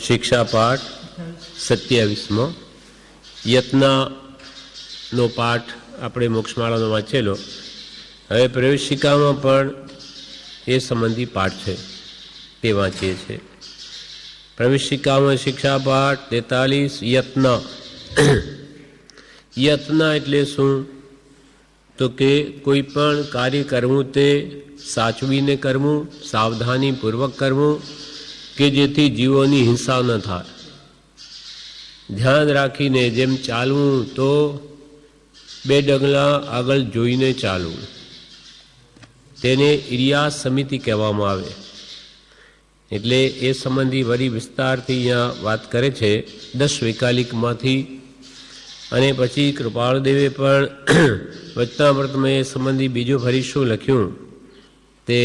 શિક્ષાપાઠ 27મો યત્નનો પાઠ આપણે મોક્ષમાળાનો વાંચેલો. હવે પ્રવેશિકામાં પણ એ સંબંધી પાઠ છે તે વાંચીએ છીએ. પ્રવેશિકામાં શિક્ષાપાઠ 43 યત્ન. યત્ન એટલે શું? તો કે કોઈ પણ કાર્ય કરવું તે સાચવીને કરવું, સાવધાનીપૂર્વક કરવું કે જેથી જીવોની હિંસા ન થાય. ધ્યાન રાખીને જેમ ચાલવું તો 2 ડગલા આગળ જોઈને ચાલવું. તેને ઇરિયા સમિતિ કહેવામાં આવે. એટલે એ સંબંધી વળી વિસ્તારથી અહીંયા વાત કરે છે 10 વૈકાલિકમાંથી. અને પછી કૃપાળદેવે પણ વચનામૃતમાં એ સંબંધી બીજું ફરી શું લખ્યું તે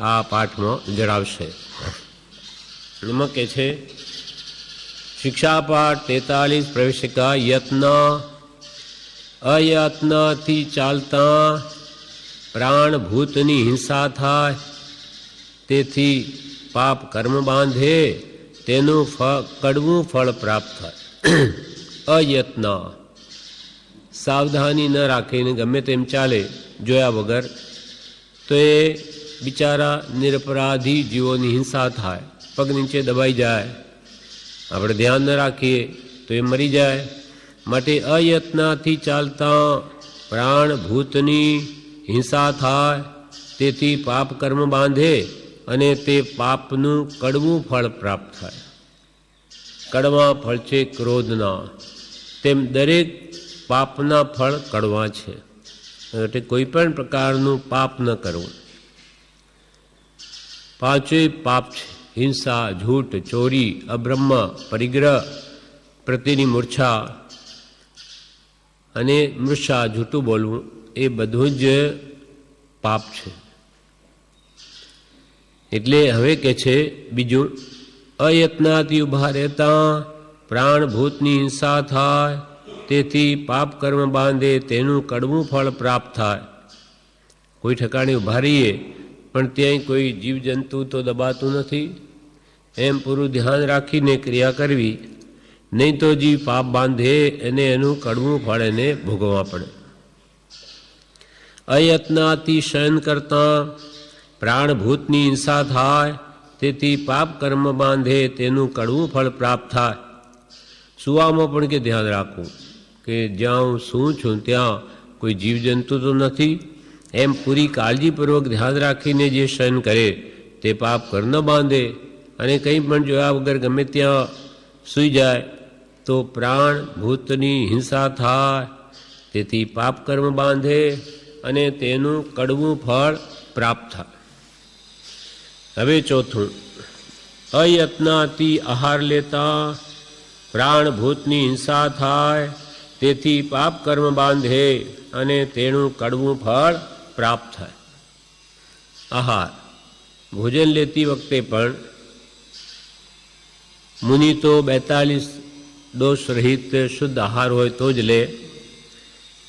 આ પાઠમાં જણાવશે. એમાં કહે છે શિક્ષાપાઠ 43 પ્રવેશિકા યત્ન. અયત્નથી ચાલતા પ્રાણભૂતની હિંસા થાય, તેથી પાપ કર્મ બાંધે તેનું કડવું ફળ પ્રાપ્ત થાય. અયત્ન સાવધાની ન રાખીને ગમે તેમ ચાલે જોયા વગર તો એ બિચારા નિરપરાધી જીવોની હિંસા થાય, પગ નીચે દબાઈ જાય. આપણે ધ્યાન ન રાખીએ તો એ મરી જાય. માટે અયત્નથી ચાલતા પ્રાણભૂતની હિંસા થાય, તેથી પાપ કર્મ બાંધે અને તે પાપનું કડવું ફળ પ્રાપ્ત થાય. કડવા ફળ છે ક્રોધના, તેમ દરેક પાપના ફળ કડવા છે. એટલે કોઈ પણ પ્રકારનું પાપ ન કરવું. 5 પાપ છે: હિંસા, ઝૂઠ, ચોરી, અબ્રહ્મ, પરિગ્રહ, પ્રતિની મૂર્છા અને મૃષા જૂઠું બોલવું. એ બધું જ પાપ છે. એટલે હવે કે છે બીજું, અયત્નાથી ઉભા રહેતા પ્રાણભૂતની હિંસા થાય, તેથી પાપ કર્મ બાંધે તેનું કડવું ફળ પ્રાપ્ત થાય. કોઈ ઠેકાણે ઉભા રહીએ પણ ત્યાંય કોઈ જીવજંતુ તો દબાતું નથી, એમ પૂરું ધ્યાન રાખીને ક્રિયા કરવી. નહીં તો જીવ પાપ બાંધે અને એનું કડવું ફળ એને ભોગવવા પડે. અયત્નાથી શયન કરતા પ્રાણભૂતની હિંસા થાય, તેથી પાપ કર્મ બાંધે તેનું કડવું ફળ પ્રાપ્ત થાય. સુવામાં પણ કે ધ્યાન રાખવું કે જ્યાં હું સૂઉં છું ત્યાં કોઈ જીવજંતુ તો નથી, એમ પૂરી કાળજીપૂર્વક ધ્યાન રાખીને જે શયન કરે તે પાપ કર ન બાંધે. અને કંઈ પણ જોયા વગર ગમે ત્યાં સૂઈ જાય તો પ્રાણભૂતની હિંસા થાય, તેથી પાપ કર્મ બાંધે અને તેનું કડવું ફળ પ્રાપ્ત થાય. હવે ચોથું, અયત્નાથી આહાર લેતા પ્રાણભૂતની હિંસા થાય, તેથી પાપ કર્મ બાંધે અને તેનું કડવું ફળ પ્રાપ્ત થાય. આહાર ભોજન લેતી વખતે પણ મુનિ તો 42 દોષ રહિત શુદ્ધ આહાર હોય તો જ લે.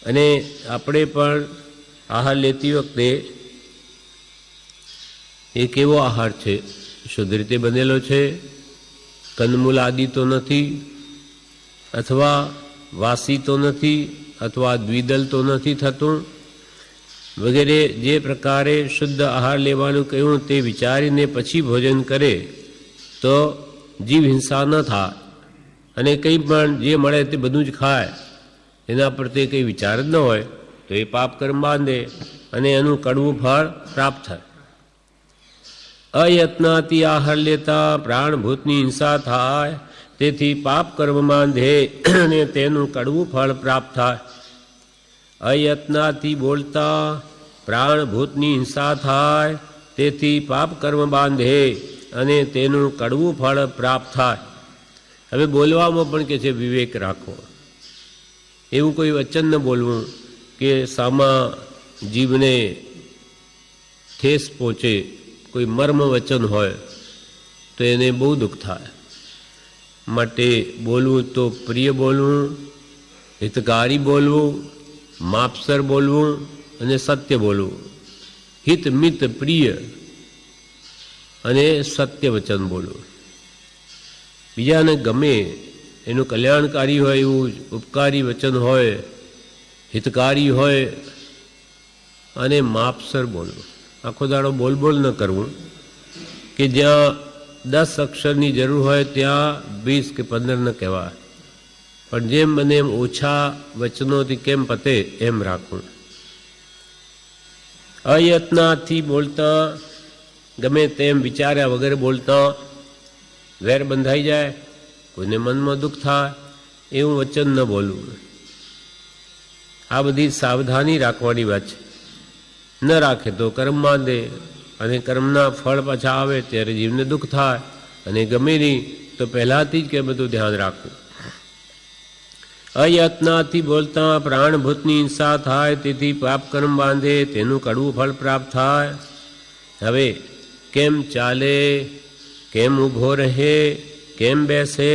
અને આપણે પણ આહાર લેતી વખતે એ કેવો આહાર છે? શુદ્ધ રીતે બનેલો છે, કંદમૂળ આદિ તો નથી, અથવા વાસી તો નથી, અથવા દ્વિદલ તો નથી થતું, વગેરે જે પ્રકારે શુદ્ધ આહાર લેવાનું કહ્યું તે વિચારીને પછી ભોજન કરે તો જીવ હિંસા ન થાય. અને કંઈ પણ જે મળે તે બધું જ ખાય, એના પર તે કંઈ વિચાર જ ન હોય તો એ પાપ કર્મ બાંધે અને એનું કડવું ફળ પ્રાપ્ત થાય. અયત્નાથી આહાર લેતા પ્રાણભૂતની હિંસા થાય, તેથી પાપ કર્મ બાંધે અને તેનું કડવું ફળ પ્રાપ્ત થાય. અયત્નાથી બોલતા પ્રાણભૂતની હિંસા થાય, તેથી પાપ કર્મ બાંધે અને તેનું કડવું ફળ પ્રાપ્ત થાય. હવે બોલવામાં પણ કે છે વિવેક રાખવો. એવું કોઈ વચન ન બોલવું કે સામા જીવને ઠેસ પહોંચે. કોઈ મર્મ વચન હોય તો એને બહુ દુઃખ થાય. માટે બોલવું તો પ્રિય બોલવું, હિતકારી બોલવું, માપસર બોલવું અને સત્ય બોલવું. હિત મિત પ્રિય અને સત્ય વચન બોલવું. બીજાને ગમે, એનું કલ્યાણકારી હોય એવું ઉપકારી વચન હોય, હિતકારી હોય, અને માપસર બોલવું. આખો દાડો બોલ બોલ ન કરવું કે જ્યાં 10 અક્ષરની જરૂર હોય ત્યાં 20 કે 15 ન કહેવા, પણ જેમ બને એમ ઓછા વચનોથી કેમ પતે એમ રાખવું. અયત્નાથી બોલતા, ગમે તેમ વિચાર્યા વગર બોલતા, વેર બંધાઈ જાય, કોઈને મનમાં દુઃખ થાય એવું વચન ન બોલવું. આ બધી સાવધાની રાખવાની વાત છે. ન રાખે તો કર્મ બાંધે, અને કર્મના ફળ પાછા આવે ત્યારે જીવને દુઃખ થાય, અને ગમે નહીં તો પહેલાંથી જ કે બધું ધ્યાન રાખવું. અયત્નાથી બોલતા પ્રાણભૂતની હિંસા થાય, તેથી પાપ કર્મ બાંધે, તેનું કડવું ફળ પ્રાપ્ત થાય. હવે કેમ ચાલે, કેમ ઊભો રહે, કેમ બેસે,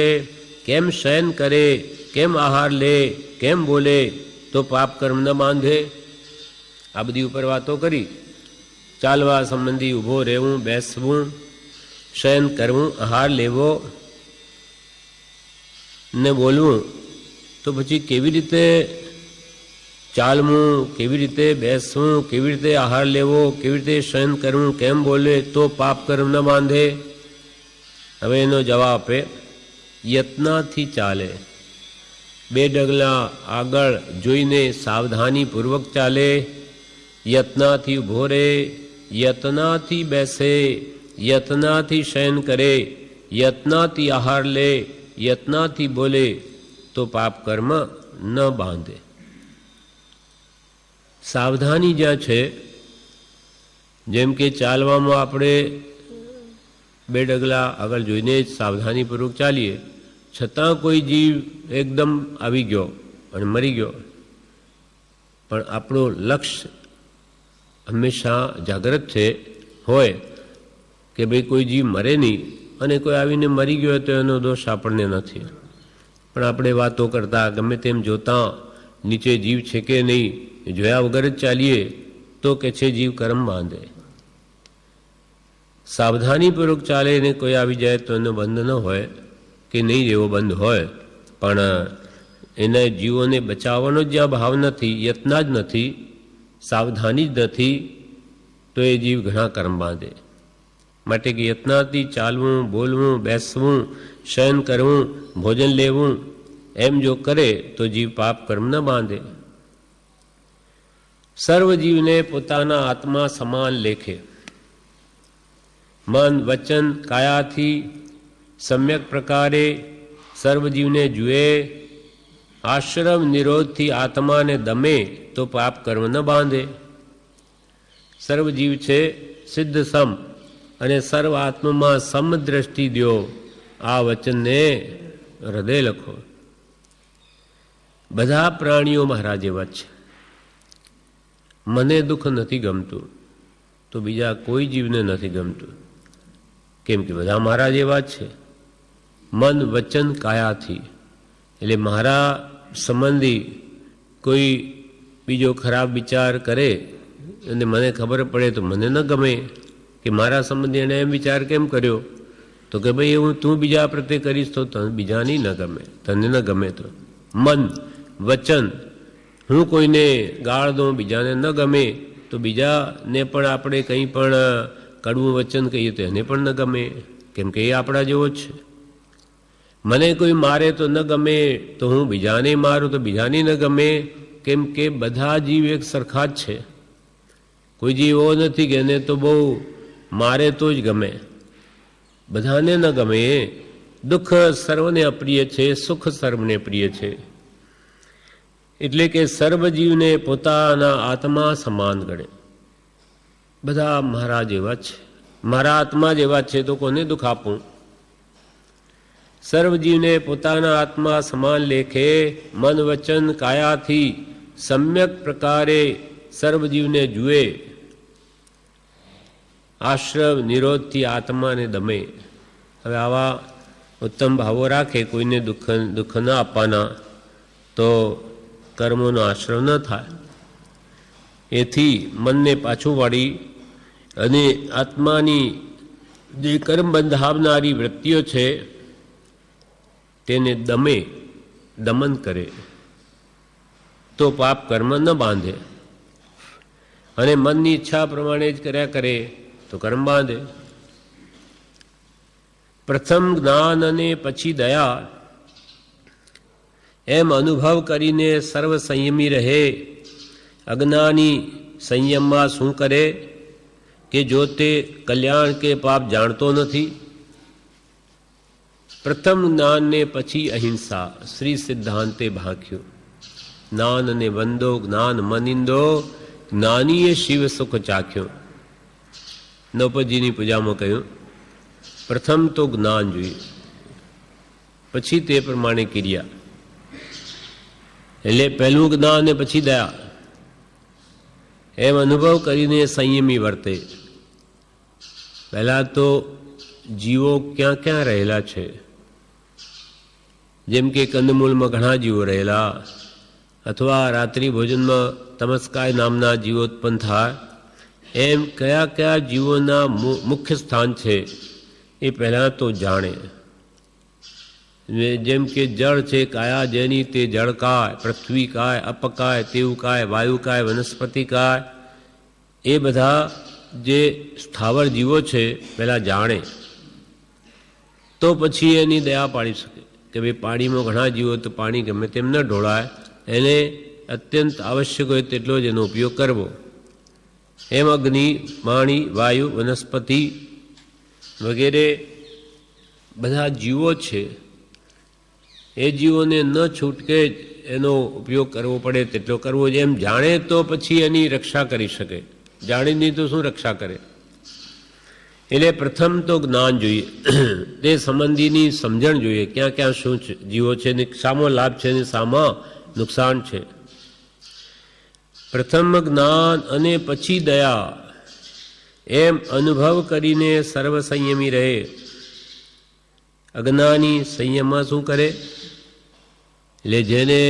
કેમ શયન કરે, કેમ આહાર લે, કેમ બોલે, તો પાપ કર્મ ન બાંધે. આ બધી ઉપર વાતો કરી. ચાલવા સંબંધી ઊભો રહેવું, બેસવું, શયન કરવું, આહાર લેવો ને બોલવું, તો પછી કેવી રીતે ચાલવું, કેવી રીતે બેસવું, કેવી રીતે આહાર લેવો, કેવી રીતે શયન કરવું, કેમ બોલે તો પાપ કર્મ ન બાંધે. હવે એનો જવાબ આપે, યત્નાથી ચાલે. 2 ડગલા આગળ જોઈને સાવધાનીપૂર્વક ચાલે, યત્નાથી ઊભો રહે, યત્નાથી બેસે, યત્નાથી શયન કરે, યત્નાથી આહાર લે, યત્નાથી બોલે, તો પાપ કર્મ ન બાંધે. સાવધાની જ્યાં છે, જેમ કે ચાલવામાં આપણે 2 ડગલા આગળ જોઈને જ સાવધાનીપૂર્વક ચાલીએ, છતાં કોઈ જીવ એકદમ આવી ગયો અને મરી ગયો, પણ આપણું લક્ષ્ય હંમેશા જાગ્રત છે હોય કે ભાઈ કોઈ જીવ મરે નહીં, અને કોઈ આવીને મરી ગયો તો એનો દોષ આપણને નથી. પણ આપણે વાતો કરતા, ગમે તેમ જોતા, નીચે જીવ છે કે નહીં જોયા વગર જ ચાલીએ તો કે છે જીવ કર્મ બાંધે. સાવધાનીપૂર્વક ચાલે ને કોઈ આવી જાય તો એનો બંધ ન હોય કે નહીં જેવો બંધ હોય, પણ એના જીવોને બચાવવાનો જ્યાં ભાવ નથી, યત્ના જ નથી, સાવધાની જ નથી, તો એ જીવ ઘણા કર્મ બાંધે. માટે કે યત્નાથી ચાલવું, બોલવું, બેસવું, શયન કરવું, ભોજન લેવું, એમ જો કરે તો જીવ પાપ કર્મ ન બાંધે. સર્વ જીવને પોતાના આત્મા સમાન લેખે. મન, વચન, કાયાથી સમ્યક પ્રકારે સર્વ જીવને જુએ, આશ્રમ નિરોધથી આત્માને દમે તો પાપ કર્મ ન બાંધે. સર્વ જીવ છે સિદ્ધ સમ, અને સર્વ આત્મામાં સમદ્રષ્ટિ દ્યો. આ વચનને હૃદય લખો. બધા પ્રાણીઓ મારા જેવા છે. મને દુઃખ નથી ગમતું તો બીજા કોઈ જીવને નથી ગમતું, કેમ કે બધા મારા જેવા જ છે. મન, વચન, કાયાથી, એટલે મારા સંબંધી કોઈ બીજો ખરાબ વિચાર કરે અને મને ખબર પડે તો મને ન ગમે કે મારા સંબંધી એણે એમ વિચાર કેમ કર્યો, તો કે ભાઈ એવું તું બીજા પ્રત્યે કરીશ તો તને બીજાની ન ગમે, તને ન ગમે. તો મન, વચન, હું કોઈને ગાળ દઉં બીજાને ન ગમે તો બીજાને પણ આપણે કંઈ પણ કડવું વચન કહીએ તો એને પણ ન ગમે, કેમ કે એ આપણા જેવો જ છે. મને કોઈ મારે તો ન ગમે, તો હું બીજાને મારું તો બીજાને ન ગમે, કેમ કે બધા જીવ એક સરખા જ છે. કોઈ જીવ એવો નથી કે એને તો બહુ મારે તો જ ગમે, બધાને ન ગમે. દુઃખ સર્વને અપ્રિય છે, સુખ સર્વને પ્રિય છે. એટલે કે સર્વ જીવને પોતાના આત્મા સમાન ગણે. બધા મારા જેવા છે, મારા આત્મા જેવા છે, તો કોને દુઃખ આપું? સર્વ જીવને પોતાના આત્મા સમાન લેખે, મન, વચન, કાયાથી સમ્યક પ્રકારે સર્વ જીવને જુએ, આશ્રવ નિરોધથી આત્માને દમે. હવે આવા ઉત્તમ ભાવો રાખે, કોઈને દુઃખ ન આપવાના, તો કર્મોનો આશ્રવ ન થાય. એથી મનને પાછું વાળી અને આત્માની જે કર્મ બંધાવનારી વૃત્તિઓ છે તેને દમન કરે તો પાપ કર્મ ન બાંધે, અને મનની ઈચ્છા પ્રમાણે જ કર્યા કરે તો કર્મ બાંધે. પ્રથમ જ્ઞાન અને પછી દયા એમ અનુભવ કરીને સર્વ સંયમી રહે. અજ્ઞાની સંયમમાં શું કરે કે જો તે કલ્યાણ કે પાપ જાણતો નથી. પ્રથમ જ્ઞાન ને પછી અહિંસા શ્રી સિદ્ધાંતે ભાખ્યું. જ્ઞાન ને વંદો જ્ઞાન મનિંદો જ્ઞાનીએ શિવ સુખ ચાખ્યો. નૌપદજીની પૂજામાં કહ્યું પ્રથમ તો જ્ઞાન જોઈએ, પછી તે પ્રમાણે ક્રિયા. એટલે પહેલું જ્ઞાન ને પછી દયા એમ અનુભવ કરીને સંયમી વર્તે. પહેલા તો જીવો ક્યાં ક્યાં રહેલા છે, જેમ કે કંદમૂળમાં ઘણા જીવો રહેલા, અથવા રાત્રિ ભોજનમાં તમસ્કાય નામના જીવો ઉત્પન્ન થાય, એમ કયા કયા જીવોના મુખ્ય સ્થાન છે એ પહેલાં તો જાણે. જેમ કે જળ છે કાયા જેની તે જળકાય, પૃથ્વી કાય, અપકાય, તેવકાય, વાયુકાય, વનસ્પતિકાય, એ બધા જે સ્થાવર જીવો છે પહેલાં જાણે તો પછી એની દયા પાડી શકે કે ભાઈ પાણીમાં ઘણા જીવો તો પાણી ગમે તેમ ન ઢોળાય, એને અત્યંત આવશ્યક હોય તેટલો જ એનો ઉપયોગ કરવો. એમ અગ્નિ, પાણી, વાયુ, વનસ્પતિ વગેરે બધા જીવો છે, એ જીવોને ન છૂટકે જ એનો ઉપયોગ કરવો પડે તેટલો કરવો. એમ જાણે તો પછી એની રક્ષા કરી શકે, જાણી નહીં તો શું રક્ષા કરે. એટલે પ્રથમ તો જ્ઞાન જોઈએ, તે સંબંધીની સમજણ જોઈએ, ક્યાં ક્યાં શું જીવો છે ને શામો લાભ છે ને શામાં નુકસાન છે. પ્રથમ જ્ઞાન અને પછી દયા એમ અનુભવ કરીને સર્વ સંયમી રહે. અજ્ઞાની સંયમમાં શું કરે, એટલે જેને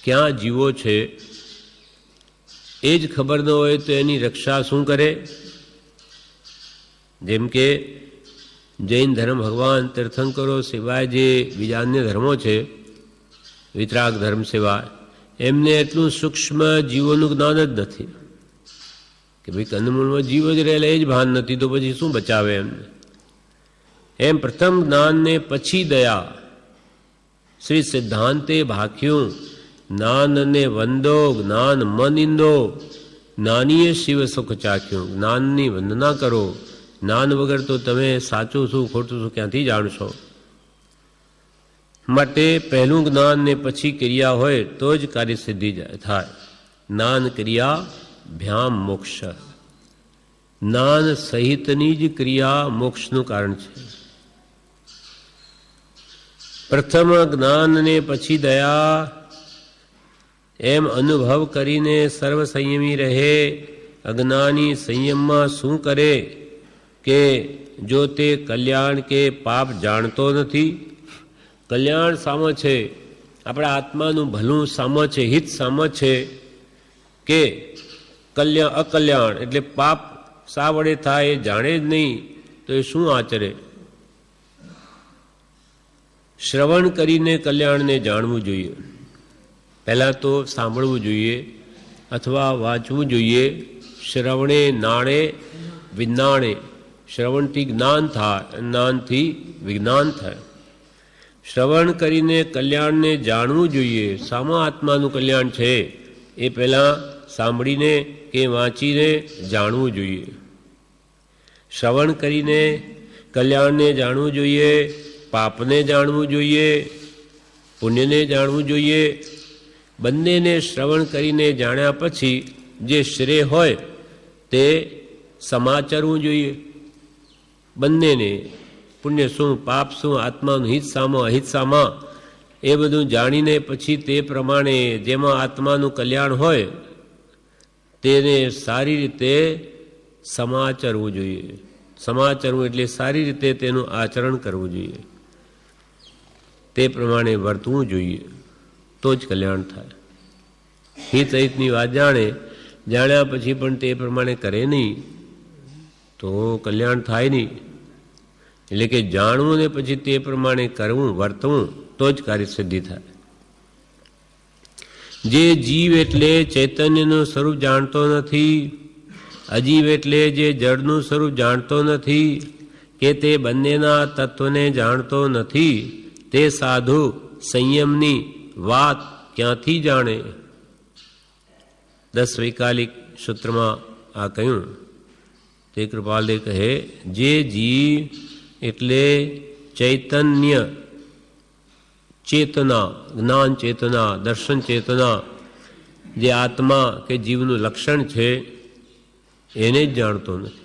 ક્યાં જીવો છે એ જ ખબર ન હોય તો એની રક્ષા શું કરે. જેમ કે જૈન ધર્મ ભગવાન તીર્થંકરો સિવાય જે બીજા અન્ય ધર્મો છે, વિતરાગ ધર્મ સિવાય, એમને એટલું સૂક્ષ્મ જીવોનું જ્ઞાન જ નથી કે ભાઈ કંદમૂળમાં જીવો જ રહેલા એ જ ભાન નથી તો પછી શું બચાવે એમને. એમ પ્રથમ જ્ઞાન ને પછી દયા શ્રી સિદ્ધાંતે ભાખ્યું. જ્ઞાન ને વંદો જ્ઞાન મનિંદો જ્ઞાનીએ શિવ સુખ ચાખ્યું. જ્ઞાનની વંદના કરો, જ્ઞાન વગર તો તમે સાચું શું ખોટું શું ક્યાંથી જાણશો. માટે પહેલું જ્ઞાન ને પછી ક્રિયા હોય તો જ કાર્યસિદ્ધિ થાય. જ્ઞાન ક્રિયા ભ્યામ મોક્ષ, જ્ઞાન સહિતની જ ક્રિયા મોક્ષનું કારણ છે. પ્રથમ જ્ઞાન ને પછી દયા એમ અનુભવ કરીને સર્વ સંયમી રહે. અજ્ઞાની સંયમમાં શું કરે કે જો તે કલ્યાણ કે પાપ જાણતો નથી. કલ્યાણ સામો છે, આપણા આત્માનું ભલું સામો છે, હિત સામો છે, કે અકલ્યાણ એટલે પાપ શા વડે થાય એ જાણે જ નહીં તો એ શું આચરે. શ્રવણ કરીને કલ્યાણને જાણવું જોઈએ. પહેલાં તો સાંભળવું જોઈએ અથવા વાંચવું જોઈએ. શ્રવણે નાણે વિજ્ઞાણે, શ્રવણથી જ્ઞાન થાય, જ્ઞાનથી વિજ્ઞાન થાય. શ્રવણ કરીને કલ્યાણને જાણવું જોઈએ. સામા આત્માનું કલ્યાણ છે એ પહેલાં સાંભળીને કે વાંચીને જાણવું જોઈએ. શ્રવણ કરીને કલ્યાણને જાણવું જોઈએ, પાપને જાણવું જોઈએ, પુણ્યને જાણવું જોઈએ. બંનેને શ્રવણ કરીને જાણ્યા પછી જે શ્રેય હોય તે સમાચરવું જોઈએ. બંનેને પુણ્ય શું, પાપ શું, આત્માનું હિત સામા અહિત સામા, એ બધું જાણીને પછી તે પ્રમાણે જેમાં આત્માનું કલ્યાણ હોય તેને સારી રીતે સમાચરવું જોઈએ. સમાચરવું એટલે સારી રીતે તેનું આચરણ કરવું જોઈએ, તે પ્રમાણે વર્તવું જોઈએ, તો જ કલ્યાણ થાય. હિત અહિતની વાત જાણ્યા પછી પણ તે પ્રમાણે કરે નહીં તો કલ્યાણ થાય નહીં. એટલે કે જાણવું ને પછી તે પ્રમાણે કરવું, વર્તવું, તો જ કાર્યસિદ્ધિ થાય. જે જીવ એટલે ચૈતન્યનું સ્વરૂપ જાણતો નથી, અજીવ એટલે જે જળનું સ્વરૂપ જાણતો નથી, કે તે બંનેના તત્વને જાણતો નથી, તે સાધુ સંયમની વાત ક્યાંથી જાણે? 10 વૈકાલિક સૂત્રમાં આ કહ્યું. તે કૃપાલદેવ કહે, જે જીવ એટલે ચૈતન્ય ચેતના, જ્ઞાન ચેતના, દર્શન ચેતના, જે આત્મા કે જીવનું લક્ષણ છે એને જ જાણતો નથી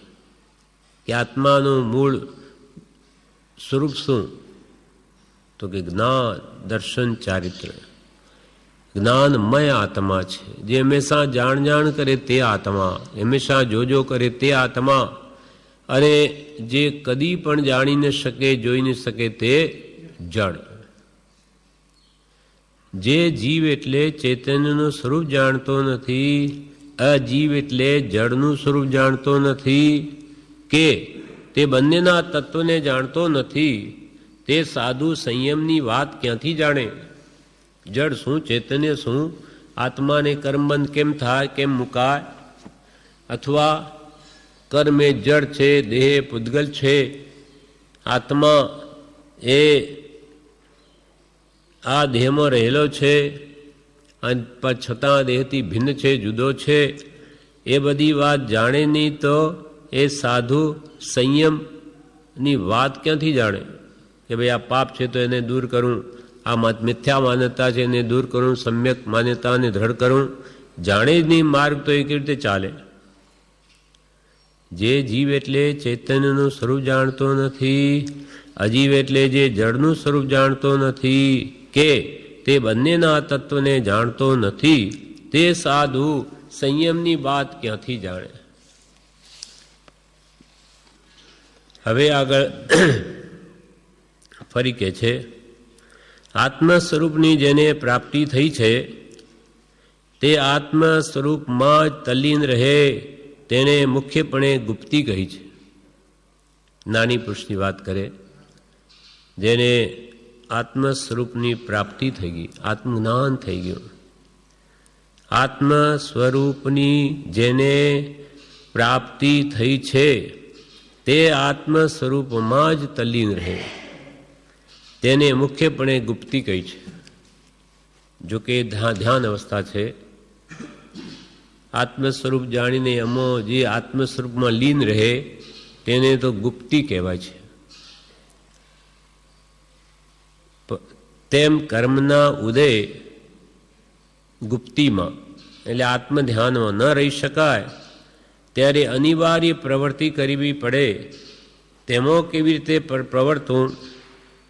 કે આત્માનું મૂળ સ્વરૂપ શું? તો કે જ્ઞાન, દર્શન, ચારિત્ર. જ્ઞાનમય આત્મા છે, જે હંમેશા જાણ કરે તે આત્મા, હંમેશા જોજો કરે તે આત્મા, અને જે કદી પણ જાણી ન શકે, જોઈ ન શકે તે જડ. જે જીવ એટલે ચૈતન્યનું સ્વરૂપ જાણતો નથી, અજીવ એટલે જળનું સ્વરૂપ જાણતો નથી, કે તે બંનેના તત્વને જાણતો નથી, તે સાધુ સંયમની વાત ક્યાંથી જાણે? જળ શું, ચૈતન્ય શું, આત્માને કર્મબંધ કેમ થાય, કેમ મુકાય? અથવા કર્મ એ જળ છે, દેહ પૂતગલ છે, આત્મા એ આ દેહમાં રહેલો છે અને છતાં દેહથી ભિન્ન છે, જુદો છે, એ બધી વાત જાણે નહીં તો એ સાધુ સંયમની વાત ક્યાંથી જાણે? કે ભાઈ આ પાપ છે તો એને દૂર કરું, આ મિથ્યા માન્યતા છે એને દૂર કરું, સમ્યક માન્યતાને દ્રઢ કરું. જાણે જ નહીં માર્ગ તો એ કેવી રીતે ચાલે? જે જીવ એટલે ચૈતન્યનું સ્વરૂપ જાણતો નથી, અજીવ એટલે જે જળનું સ્વરૂપ જાણતો નથી, કે તે બંનેના તત્વને જાણતો નથી, તે સાધુ સંયમની વાત ક્યાંથી જાણે? હવે આગળ ફરી કહે છે, આત્મ સ્વરૂપની જેને પ્રાપ્તિ થઈ છે તે આત્મ સ્વરૂપમાં જ તલ્લીન રહે, તેને મુખ્યપણે ગુપ્તી કહી છે. નાની પુરુષની વાત કરે, જેને આત્મ સ્વરૂપની પ્રાપ્તિ થઈ ગઈ, આત્મજ્ઞાન થઈ ગયું. આત્મ સ્વરૂપની જેને પ્રાપ્તિ થઈ છે તે આત્મ સ્વરૂપમાં જ તલ્લીન રહે, તેને મુખ્યપણે ગુપ્તી કહી છે. જો કે ધ્યાન અવસ્થા છે. આત્મ સ્વરૂપ જાણીને અમો જે આત્મ સ્વરૂપમાં લીન રહે તેને તો ગુપ્તી કહેવાય છે. તેમ કર્મના ઉદય ગુપ્તીમાં એટલે આત્મ ધ્યાનમાં ન રહી શકાય ત્યારે અનિવાર્ય પ્રવૃત્તિ કરવી પડે. તેમાં કેવી રીતે પ્રવર્તવું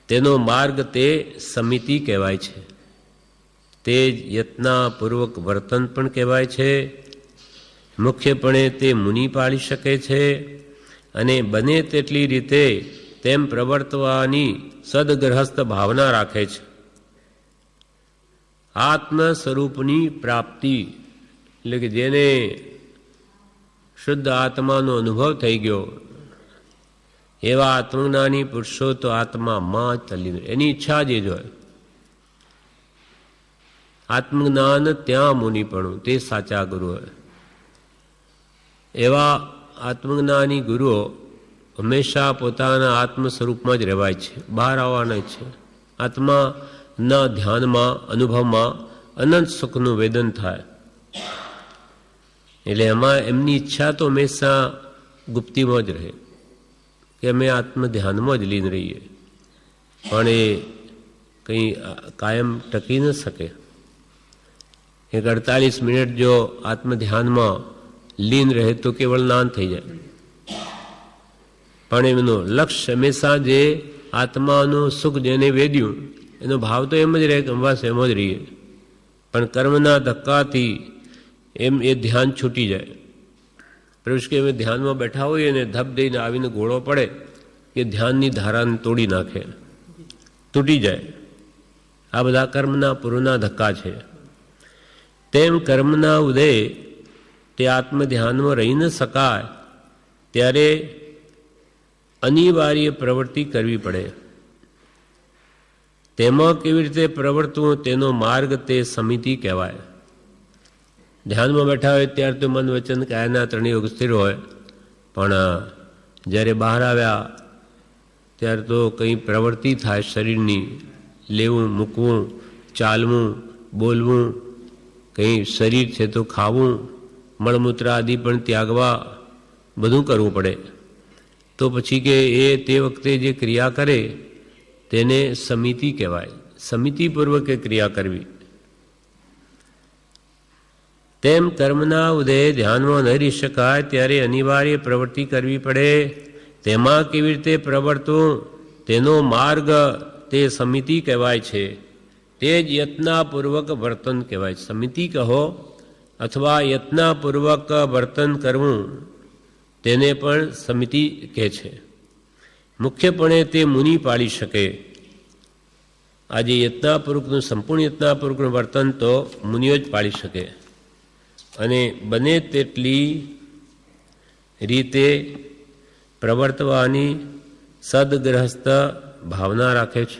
તેનો માર્ગ તે સમિતિ કહેવાય છે. તે જ યત્નપૂર્વક વર્તન પણ કહેવાય છે. મુખ્યપણે તે મુનિ પાળી શકે છે અને બને તેટલી રીતે તેમ પ્રવર્તવાની સદગ્રહસ્થ ભાવના રાખે છે. આત્મ સ્વરૂપની પ્રાપ્તિ એટલે કે જેને શુદ્ધ આત્માનો અનુભવ થઈ ગયો એવા આત્મજ્ઞાની પુરુષો તો આત્મામાં જ તલ્લીન, એની ઈચ્છા જ હોય. આત્મજ્ઞાન ત્યાં મુનિપણું, તે સાચા ગુરુ હોય. એવા આત્મજ્ઞાની ગુરુઓ હંમેશા પોતાના આત્મ સ્વરૂપમાં જ રહેવાય છે, બહાર આવવાના છે. આત્માના ધ્યાનમાં, અનુભવમાં અનંત સુખનું વેદન થાય. એટલે એમાં એમની ઈચ્છા તો હંમેશા ગુપ્તીમાં જ રહે કે અમે આત્મ ધ્યાનમાં જ લીન રહીએ, પણ એ કંઈ કાયમ ટકી ન શકે. 48 મિનિટ જો આત્મ ધ્યાનમાં લીન રહે તો કેવળ નાન થઈ જાય. પણ એમનું લક્ષ્ય હંમેશા જે આત્માનું સુખ જેને વેદ્યું એનો ભાવ તો એમ જ રહે કે બસ એમ જ રહીએ. પણ કર્મના ધક્કાથી એમ એ ધ્યાન છૂટી જાય. પ્રવેશ કે અમે ધ્યાનમાં બેઠા હોઈએ ને ધબ દઈને આવીને ઘોડો પડે કે ધ્યાનની ધારાને તોડી નાખે, તૂટી જાય. આ બધા કર્મના પૂર્વના ધક્કા છે. તેમ કર્મના ઉદય તે આત્મ ધ્યાનમાં રહી ન શકાય ત્યારે અનિવાર્ય પ્રવૃત્તિ કરવી પડે. તેમાં કેવી રીતે પ્રવર્તવું તેનો માર્ગ તે સમિતિ કહેવાય. ધ્યાનમાં બેઠા હોય ત્યારે તો મન વચન કાયાના ત્રણેય યોગ સ્થિર હોય, પણ જ્યારે બહાર આવ્યા ત્યારે તો કંઈ પ્રવૃત્તિ થાય શરીરની, લેવું મૂકવું, ચાલવું, બોલવું, કંઈ શરીર છે તો ખાવું, મળમૂત્ર આદિ પણ ત્યાગવા, બધું કરવું પડે. તો પછી કે એ તે વખતે જે ક્રિયા કરે તેને સમિતિ કહેવાય. સમિતિપૂર્વક ક્રિયા કરવી. તેમ કર્મના ઉદય ધ્યાનમાં ન રહી શકાય ત્યારે અનિવાર્ય પ્રવૃત્તિ કરવી પડે. તેમાં કેવી રીતે પ્રવર્તવું તેનો માર્ગ તે સમિતિ કહેવાય છે. તે જ યત્નપૂર્વક વર્તન કહેવાય. સમિતિ કહો અથવા યત્નપૂર્વક વર્તન કરવું તેને પણ સમિતિ કહે છે. મુખ્યપણે તે મુનિ પાડી શકે. આજે યત્નપૂર્વકનું સંપૂર્ણ યત્નપૂર્વકનું વર્તન તો મુનિઓ જ પાડી શકે, અને બને તેટલી રીતે પ્રવર્તવાની સદગ્રહસ્થ ભાવના રાખે છે.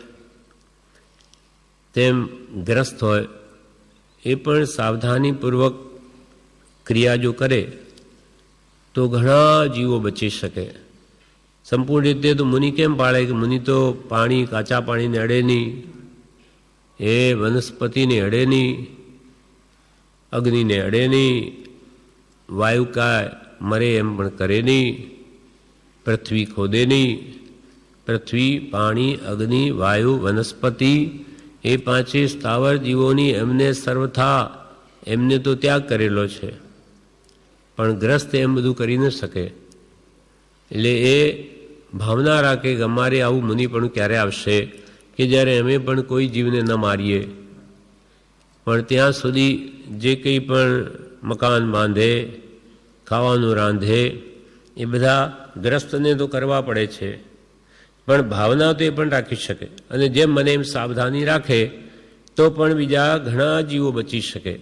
તેમ ગ્રસ્ત હોય એ પણ સાવધાનીપૂર્વક ક્રિયા જો કરે તો ઘણા જીવો બચી શકે. સંપૂર્ણ રીતે તો મુનિ કેમ પાડે કે મુનિ તો પાણી, કાચા પાણીને અડે નહીં, એ વનસ્પતિને અડે નહીં, અગ્નિને અડે નહીં, વાયુ કાય મરે એમ પણ કરે નહીં, પૃથ્વી ખોદે નહીં. પૃથ્વી, પાણી, અગ્નિ, વાયુ, વનસ્પતિ એ પાંચે સ્થાવર જીવોની એમને સર્વથા એમને તો ત્યાગ કરેલો છે, પણ ગ્રસ્ત એમ બધું કરી ન શકે. એટલે એ ભાવના રાખે કે અમારે આવું મુનિ પણ ક્યારે આવશે કે જ્યારે અમે પણ કોઈ જીવને ન મારીએ, પણ ત્યાં સુધી જે કંઈ પણ મકાન બાંધે, ખાવાનું રાંધે, એ બધા ગ્રસ્તને તો કરવા પડે છે, પણ ભાવના તો એ પણ રાખી શકે. અને જેમ મને એમ સાવધાની રાખે તો પણ બીજા ઘણા જીવો બચી શકે.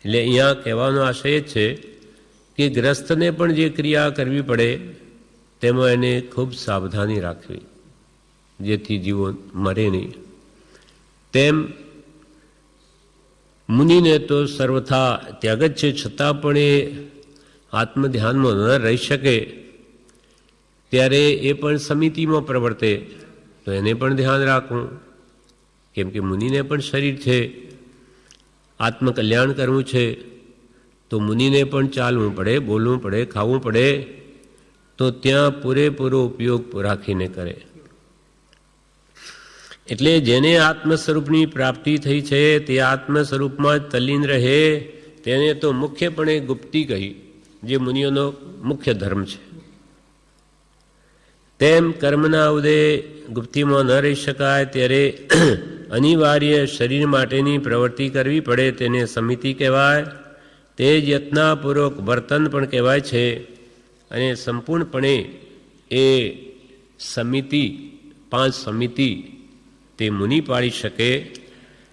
એટલે અહીંયા કહેવાનો આશય એ છે કે ગ્રસ્તને પણ જે ક્રિયા કરવી પડે તેમાં એને ખૂબ સાવધાની રાખવી, જેથી જીવો મરે નહીં. તેમ મુનિને તો સર્વથા ત્યાગ જ છે, છતાં પણ એ આત્મધ્યાનમાં ન રહી શકે ત્યારે એ પણ સમિતિમાં પ્રવર્તે તો એને પણ ધ્યાન રાખવું. કેમ કે મુનિને પણ શરીર છે, આત્મકલ્યાણ કરવું છે, તો મુનિને પણ ચાલવું પડે, બોલવું પડે, ખાવું પડે, તો ત્યાં પૂરેપૂરો ઉપયોગ રાખીને કરે. એટલે જેને આત્મ સ્વરૂપની પ્રાપ્તિ થઈ છે તે આત્મ સ્વરૂપમાં જ તલ્લીન રહે તેને તો મુખ્યપણે ગુપ્તી કહી, જે મુનિઓનો મુખ્ય ધર્મ છે. તેમ કર્મના ઉદય ગુપ્તીમાં ન રહી શકાય ત્યારે અનિવાર્ય શરીર માટેની પ્રવૃત્તિ કરવી પડે તેને સમિતિ કહેવાય. તે જ યત્નપૂર્વક વર્તન પણ કહેવાય છે. અને સંપૂર્ણપણે એ સમિતિ, પાંચ સમિતિ તે મુનિ પાડી શકે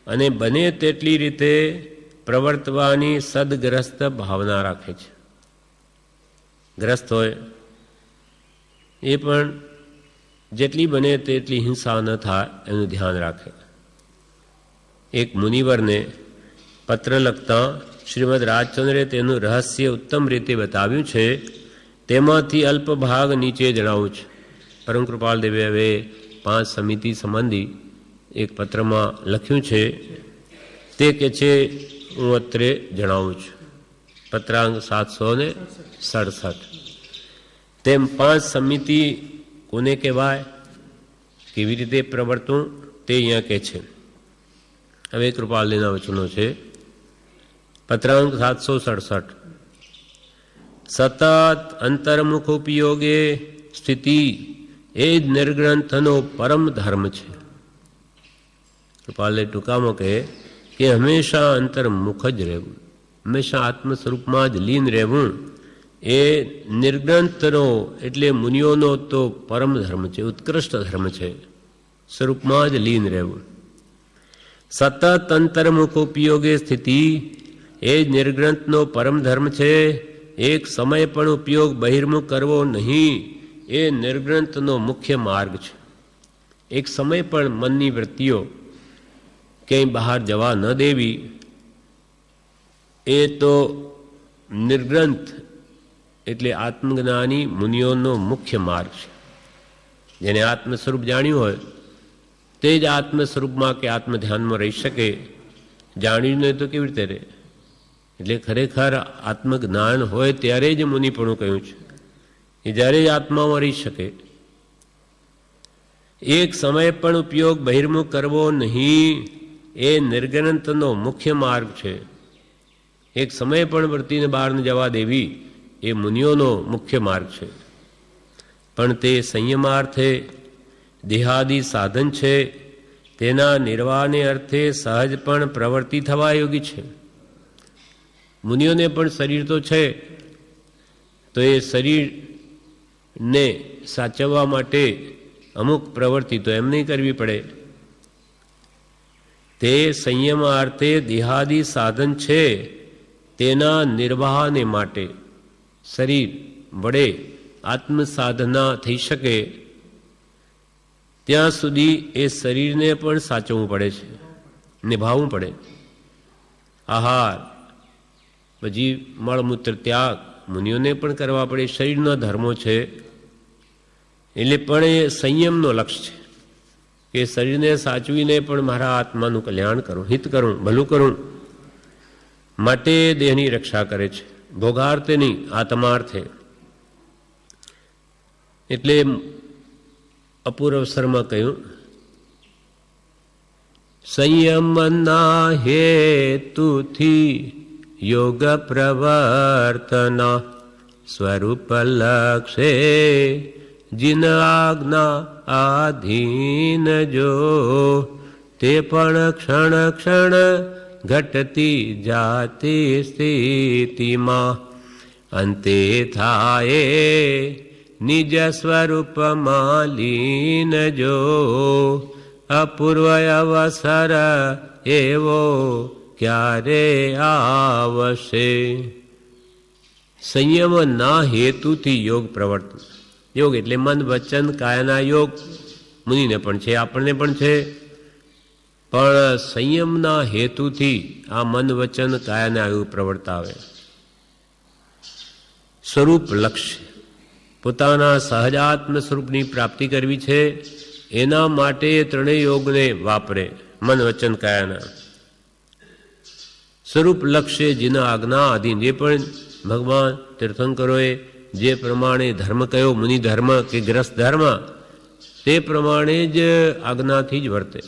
અને બને તેટલી રીતે પ્રવર્તવાની સદગ્રસ્ત ભાવના રાખે છે. ગ્રસ્ત હોય એ પણ જેટલી બને તેટલી હિંસા ન થાય એનું ધ્યાન રાખે. એક મુનિવરને પત્ર લખતા શ્રીમદ રાજચંદ્રે તેનું રહસ્ય ઉત્તમ રીતે બતાવ્યું છે. તેમાંથી અલ્પ ભાગ નીચે જણાવું છું. પરમ કૃપાલ દેવે હવે 5 સમિતિ સંબંધી એક પત્રમાં લખ્યું છે, તે કે છે હું અત્રે જણાવું છું. પત્રાંક 767. તેમ 5 સમિતિ કોને કહેવાય, કેવી રીતે પ્રવર્તવું તે અહીંયા કહે છે. હવે કૃપાલજીના વચનો છે. પત્રાંક 767. સતત અંતર્મુખ ઉપયોગે સ્થિતિ એ જ નિર્ગ્રંથનો પરમ ધર્મ છે. કૃપાલે ટૂંકામાં કહે કે હંમેશા અંતર્મુખ જ રહેવું, હંમેશા આત્મ સ્વરૂપમાં જ લીન રહેવું એ નિર્ગ્રંથનો એટલે મુનિઓનો તો પરમ ધર્મ છે, ઉત્કૃષ્ટ ધર્મ છે. સ્વરૂપમાં જ લીન રહેવું. સતત અંતર્મુખ ઉપયોગે સ્થિતિ એ જ નિર્ગ્રંથનો પરમ ધર્મ છે. એક સમય પણ ઉપયોગ બહિર્મુખ કરવો નહીં એ નિર્ગ્રંથનો મુખ્ય માર્ગ છે. એક સમય પણ મનની વૃત્તિઓ ક્યાંય બહાર જવા ન દેવી, એ તો નિર્ગ્રંથ એટલે આત્મજ્ઞાની મુનિઓનો મુખ્ય માર્ગ છે. જેને આત્મ સ્વરૂપ જાણ્યું હોય તે જ આત્મ સ્વરૂપમાં કે આત્મ ધ્યાનમાં રહી શકે. જાણ્યું નહીં તો કેવી રીતે રહે? એટલે ખરેખર આત્મજ્ઞાન હોય ત્યારે જ મુનિપણું કહ્યું છે, એ જ્યારે જ આત્મામાં રહી શકે. એક સમય પણ ઉપયોગ બહિર્મુખ કરવો નહીં, એ નિર્ગ્રંથનો મુખ્ય માર્ગ છે. એક સમય પણ વૃત્તિને બહાર ન જવા દેવી એ મુનિઓનો મુખ્ય માર્ગ છે. પણ તે સંયમાર્થે દેહાદી સાધન છે, તેના નિર્વાહને અર્થે સહજ પણ પ્રવૃત્તિ થવા યોગી છે. મુનિઓને પણ શરીર તો છે, તો એ શરીરને સાચવવા માટે અમુક પ્રવૃત્તિ તો એમ નહીં કરવી પડે. તે સંયમાર્થે દેહાદી સાધન છે, તેના નિર્વાહને માટે શરીર વડે આત્મ સાધના થઈ શકે ત્યાં સુધી એ શરીરને પણ સાચવવું પડે છે, નિભાવવું પડે. આહાર પછી મળમૂત્ર ત્યાગ મુનિઓને પણ કરવા પડે. શરીરના ધર્મો છે, એટલે પણ એ સંયમનો લક્ષ્ય છે કે શરીરને સાચવીને પણ મારા આત્માનું કલ્યાણ કરું, હિત કરું, ભલું કરું. માટે દેહની રક્ષા કરે છે, ભોગાર્થે નહીં, આત્માર્થે. એટલે અપૂર્વસરમાં કહ્યું, સંયમના હેતુથી યોગ પ્રવર્તના સ્વરૂપ લક્ષે જીન આજ્ઞા આધીન જો તે પણ ક્ષણ ક્ષણ ઘટતી જાતી સ્થિતિમાં અંતે થાય નિજ સ્વરૂપમાં લીન જો અપૂર્વ અવસર એવો ક્યારે આવશે. સંયમના હેતુથી યોગ પ્રવર્તન. યોગ એટલે મન વચન કાયાના યોગ મુનિને પણ છે, આપણને પણ છે. પણ સંયમના હેતુથી આ મન વચન કાયાના યોગ પ્રવર્તાવે. સ્વરૂપ લક્ષ્ય પોતાના સહજાત્મ સ્વરૂપની પ્રાપ્તિ કરવી છે, એના માટે ત્રણેય યોગને વાપરે, મન વચન કાયાના. સ્વરૂપ લક્ષ્ય જેના આજ્ઞા આધીન, જે પણ ભગવાન તીર્થંકરોએ જે પ્રમાણે ધર્મ કયો, મુનિ ધર્મ કે ગ્રસ્ત ધર્મ, તે પ્રમાણે જ આજ્ઞાથી જ વર્તે.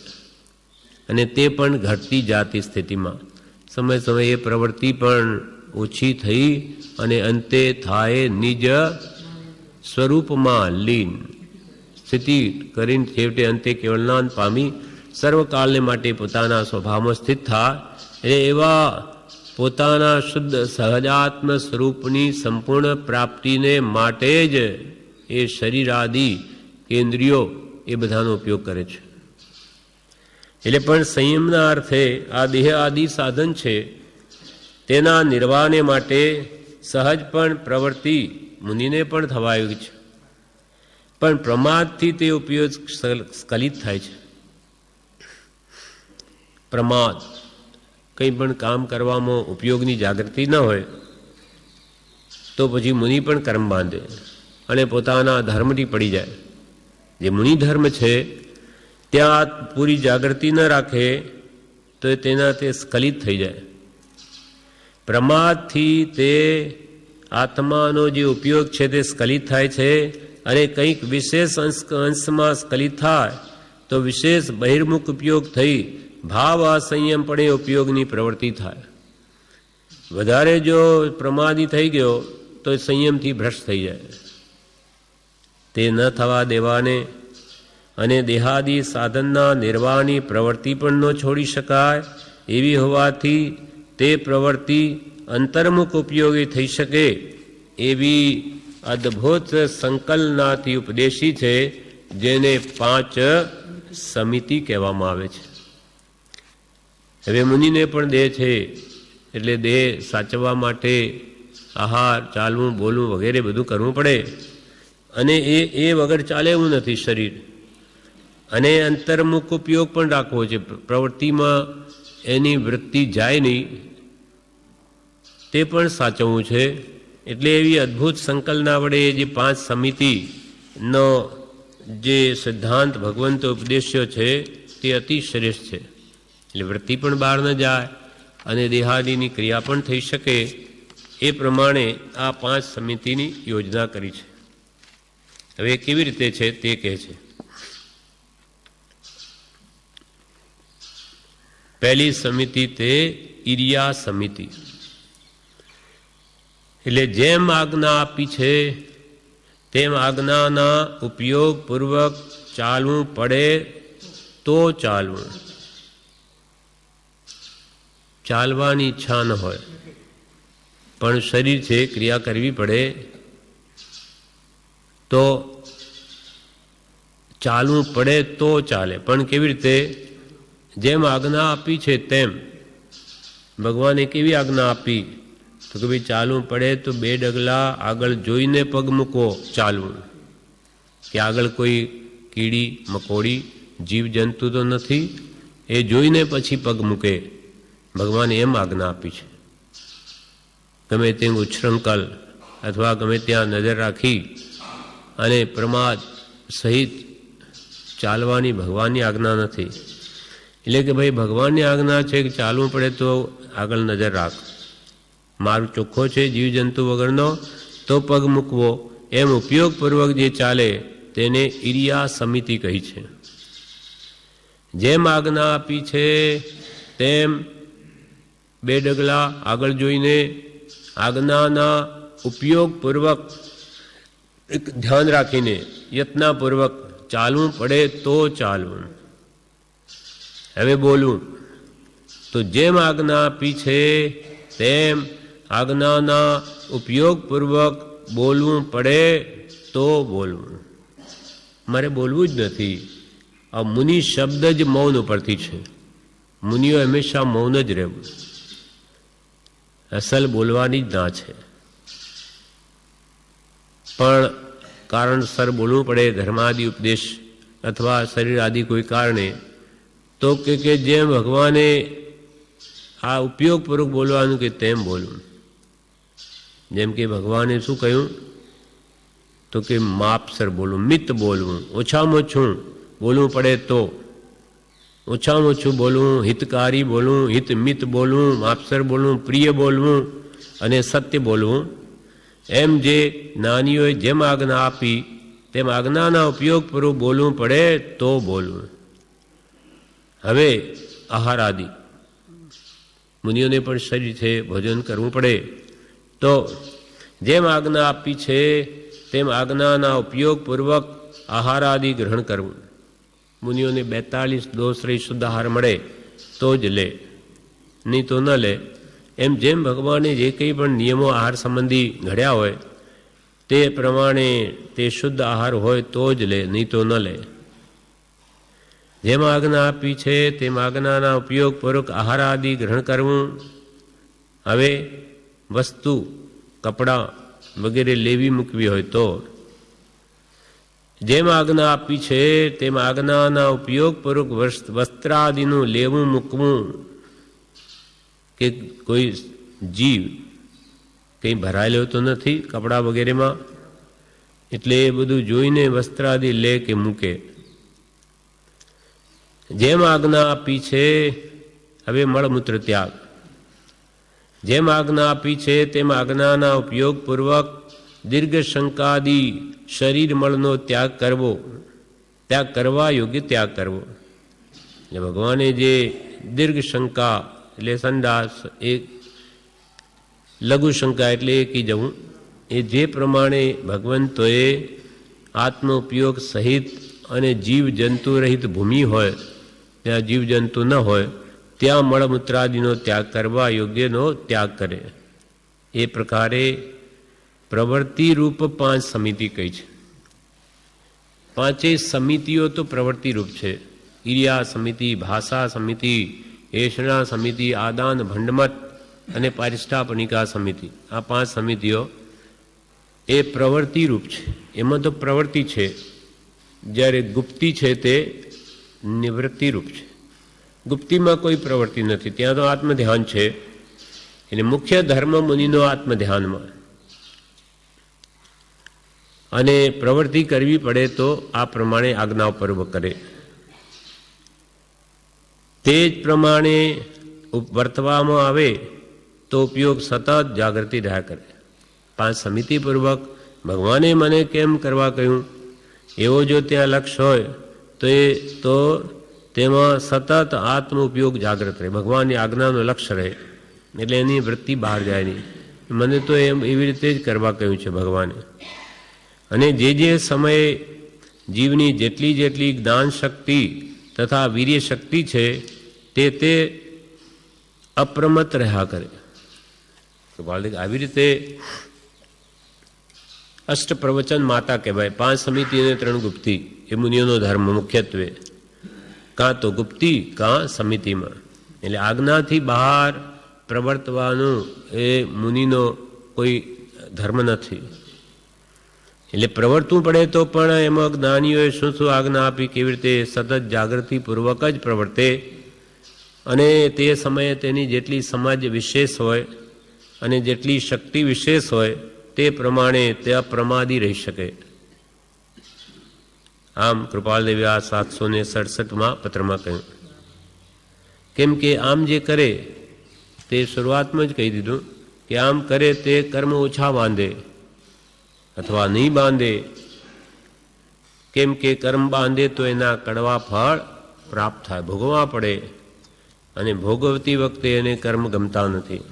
અને તે પણ ઘટતી જાતી સ્થિતિમાં સમય સમયે એ પ્રવૃત્તિ પણ ઓછી થઈ અને અંતે થાય નિજ સ્વરૂપમાં લીન સ્થિતિ કરીને છેવટે અંતે કેવલનાન પામી સર્વકાળને માટે પોતાના સ્વભાવમાં સ્થિત થાય. એવા પોતાના શુદ્ધ સહજાત્મ સ્વરૂપની સંપૂર્ણ પ્રાપ્તિને માટે જ એ શરીર આદિ કેન્દ્રિયો એ બધાનો ઉપયોગ કરે છે. એટલે પણ સંયમના અર્થે આ દેહ આદિ સાધન છે, તેના નિર્વાહને માટે સહજ પણ પ્રવૃત્તિ મુનિને પણ થવાયું છે. પણ પ્રમાદથી તે ઉપયોગ સ્ખલિત થાય છે. પ્રમાદ કંઈ પણ કામ કરવામાં ઉપયોગની જાગૃતિ ન હોય તો પછી મુનિ પણ કર્મ બાંધે અને પોતાના ધર્મથી પડી જાય. જે મુનિ ધર્મ છે ત્યાં પૂરી જાગૃતિ ન રાખે તો તેના તે સ્ખલિત થઈ જાય. પ્રમાદથી તે આત્માનો જે ઉપયોગ છે તે સ્ખલિત થાય છે અને કંઈક વિશેષ અંશમાં સ્ખલિત થાય તો વિશેષ બહિર્મુખ ઉપયોગ થઈ ભાવ અસંયમપણે ઉપયોગની પ્રવૃત્તિ થાય. વધારે જો પ્રમાદી થઈ ગયો તો સંયમથી ભ્રષ્ટ થઈ જાય. તે ન થવા દેવાને અને દેહાદી સાધનના નિર્વાહની પ્રવૃત્તિ પણ ન છોડી શકાય એવી હોવાથી તે પ્રવૃત્તિ અંતર્મુખ ઉપયોગી થઈ શકે એવી અદ્ભુત સંકલનાથી ઉપદેશી છે, જેને 5 સમિતિ કહેવામાં આવે છે. હવે મુનિને પણ દેહ છે, એટલે દેહ સાચવવા માટે આહાર, ચાલવું, બોલવું વગેરે બધું કરવું પડે. અને એ વગર ચાલે એવું નથી શરીર. અને અંતર્મુખ ઉપયોગ પણ રાખવો છે, પ્રવૃત્તિમાં એની વૃત્તિ જાય નહીં તે પણ સાચવવું છે. એટલે એવી અદ્ભુત સંકલ્પના વડે જે 5 સમિતિનો જે સિદ્ધાંત ભગવંતો ઉપદેશ્યો છે તે અતિ શ્રેષ્ઠ છે. એટલે વૃત્તિ પણ બહાર ન જાય અને દેહાદિની ક્રિયા પણ થઈ શકે એ પ્રમાણે આ 5 સમિતિની યોજના કરી છે. હવે કેવી રીતે છે તે કહે છે. પહેલી સમિતિ તે ઈર્યા સમિતિ. એટલે જેમ આજ્ઞા આપી છે તેમ આજ્ઞાના ઉપયોગ પૂર્વક ચાલવું પડે તો ચાલવું. ચાલવાની ઈચ્છા ન હોય પણ શરીર છે, ક્રિયા કરવી પડે તો ચાલવું પડે તો ચાલે. પણ કેવી રીતે? જેમ આજ્ઞા આપી છે તેમ. ભગવાને કેવી આજ્ઞા આપી? તો કે ભાઈ ચાલવું પડે તો 2 ડગલા આગળ જોઈને પગ મૂકો, ચાલવું. કે આગળ કોઈ કીડી મકોડી જીવ જંતુ તો નથી, એ જોઈને પછી પગ મૂકે. ભગવાને એમ આજ્ઞા આપી છે. ગમે તે ઉચ્છૃંખલ અથવા ગમે ત્યાં નજર રાખી અને પ્રમાદ સહિત ચાલવાની ભગવાનની આજ્ઞા નથી. એટલે કે ભાઈ ભગવાનની આજ્ઞા છે કે ચાલવું પડે તો આગળ નજર રાખ, માર્ગ ચોખ્ખો છે જીવજંતુ વગરનો તો પગ મૂકવો. એમ ઉપયોગપૂર્વક જે ચાલે તેને ઈર્યા સમિતિ કહી છે. જેમ આજ્ઞા આપી છે તેમ 2 ડગલા આગળ જોઈને આજ્ઞાના ઉપયોગપૂર્વક ધ્યાન રાખીને યત્નપૂર્વક ચાલવું પડે તો ચાલવું. હવે બોલવું તો જેમ આજ્ઞા આપી છે તેમ આજ્ઞાના ઉપયોગપૂર્વક બોલવું પડે તો બોલવું. મારે બોલવું જ નથી. આ મુનિ શબ્દ જ મૌન ઉપરથી છે. મુનિઓ હંમેશા મૌન જ રહેવું. અસલ બોલવાની જ ના છે, પણ કારણસર બોલવું પડે, ધર્માદિ ઉપદેશ અથવા શરીર આદિ કોઈ કારણે. તો કે જેમ ભગવાને આ ઉપયોગપૂર્વક બોલવાનું કે તેમ બોલવું. જેમ કે ભગવાને શું કહ્યું? તો કે માપસર બોલવું, મિત બોલવું, ઓછામાં ઓછું બોલવું પડે તો. ઓછામાં ઓછું બોલવું, હિતકારી બોલવું, હિતમિત બોલવું, માપસર બોલવું, પ્રિય બોલવું અને સત્ય બોલવું. એમ જે જ્ઞાનીઓએ જેમ આજ્ઞા આપી તેમ આજ્ઞાના ઉપયોગપૂર્વક બોલવું પડે તો બોલવું. હવે આહાર આદિ મુનિઓને પણ શરીર છે, ભોજન કરવું પડે તો જેમ આજ્ઞા આપી છે તેમ આજ્ઞાના ઉપયોગપૂર્વક આહાર આદિ ગ્રહણ કરવું. મુનિઓને 42 દોષ રહી શુદ્ધ આહાર મળે તો જ લે, નહીં તો ન લે. એમ જેમ ભગવાને જે કંઈ પણ નિયમો આહાર સંબંધી ઘડ્યા હોય તે પ્રમાણે તે શુદ્ધ આહાર હોય તો જ લે, નહીં તો ન લે. જેમ આજ્ઞા આપી છે તેમ આજ્ઞાના ઉપયોગપૂર્વક આહાર આદિ ગ્રહણ કરવું. હવે વસ્તુ કપડાં વગેરે લેવી મૂકવી હોય તો જેમ આજ્ઞા આપી છે તેમ આજ્ઞાના ઉપયોગપૂર્વક વસ્ત્રાદિનું લેવું મૂકવું. કે કોઈ જીવ કંઈ ભરાયેલો તો નથી કપડાં વગેરેમાં, એટલે એ બધું જોઈને વસ્ત્રાદિ લે કે મૂકે. જેમ આજ્ઞા આપી છે. હવે મળમૂત્ર ત્યાગ. જેમ આજ્ઞા આપી છે તેમ આજ્ઞાના ઉપયોગપૂર્વક દીર્ઘ શંકાદિ શરીર મળનો ત્યાગ કરવો. ત્યાગ કરવા યોગ્ય ત્યાગ કરવો. એટલે ભગવાને જે દીર્ઘ શંકા એટલે સંડાસ, એક લઘુ શંકા એટલે એકી જવું, એ જે પ્રમાણે ભગવંતોએ આત્મ ઉપયોગ સહિત અને જીવ જંતુ રહિત ભૂમિ હોય ત્યાં જીવજંતુ ન હોય ત્યાં મળમૂત્રાદિનો ત્યાગ કરવા યોગ્યનો ત્યાગ કરે. એ પ્રકારે પ્રવૃત્તિરૂપ 5 સમિતિ કહી છે. 5 સમિતિઓ તો પ્રવૃત્તિરૂપ છે. ઈર્યા સમિતિ, ભાષા સમિતિ, એષણા સમિતિ, આદાન ભંડમત અને પારિષ્ઠાપનિકા સમિતિ. આ 5 સમિતિઓ એ પ્રવૃત્તિ રૂપ છે, એમાં તો પ્રવૃત્તિ છે, જ્યારે ગુપ્તિ છે તે નિવૃત્તિ રૂપ છે. ગુપ્તિમાં કોઈ પ્રવૃત્તિ નથી, ત્યાં તો આત્મધ્યાન છે. એટલે મુખ્ય ધર્મ મુનિનો આત્મધ્યાનમાં, અને પ્રવૃત્તિ કરવી પડે તો આ પ્રમાણે આજ્ઞાપૂર્વક કરે. તે જ પ્રમાણે વર્તવામાં આવે તો ઉપયોગ સતત જાગૃતિ રહ્યા કરે. 5 સમિતિપૂર્વક ભગવાને મને કેમ કરવા કહ્યું, એવો જો ત્યાં લક્ષ્ય હોય તો તેમાં સતત આત્મ ઉપયોગ જાગૃત રહે, ભગવાનની આજ્ઞાનું લક્ષ્ય રહે, એટલે એની વૃત્તિ બહાર જાય નહીં. મને તો એમ એવી રીતે જ કરવા કહ્યું છે ભગવાને. અને જે સમયે જીવની જેટલી જ્ઞાન શક્તિ તથા વીર્ય શક્તિ છે તે અપ્રમત્ત રહ્યા કરે. આવી રીતે અષ્ટ પ્રવચન માતા કહેવાય. 5 સમિતિ અને 3 ગુપ્તિ એ મુનિઓનો ધર્મ મુખ્યત્વે, કાં તો ગુપ્તિ કાં સમિતિમાં. એટલે આજ્ઞાથી બહાર પ્રવર્તવાનું એ મુનિનો કોઈ ધર્મ નથી. એટલે પ્રવર્તવું પડે તો પણ એમાં જ્ઞાનીઓએ શું આજ્ઞા આપી, કેવી રીતે સતત જાગૃતિપૂર્વક જ પ્રવર્તે, અને તે સમયે તેની જેટલી સમાજ વિશેષ હોય અને જેટલી શક્તિ વિશેષ હોય તે પ્રમાણે તે અપ્રમાદી રહી શકે. આમ કૃપાલદેવે આ 767માં પત્રમાં કહ્યું. કેમ કે આમ જે કરે તે શરૂઆતમાં જ કહી દીધું કે આમ કરે તે કર્મ ઓછા બાંધે અથવા નહીં બાંધે. કેમ કે કર્મ બાંધે તો એના કડવા ફળ પ્રાપ્ત થાય, ભોગવવા પડે, અને ભોગવતી વખતે એને કર્મ ગમતા નથી,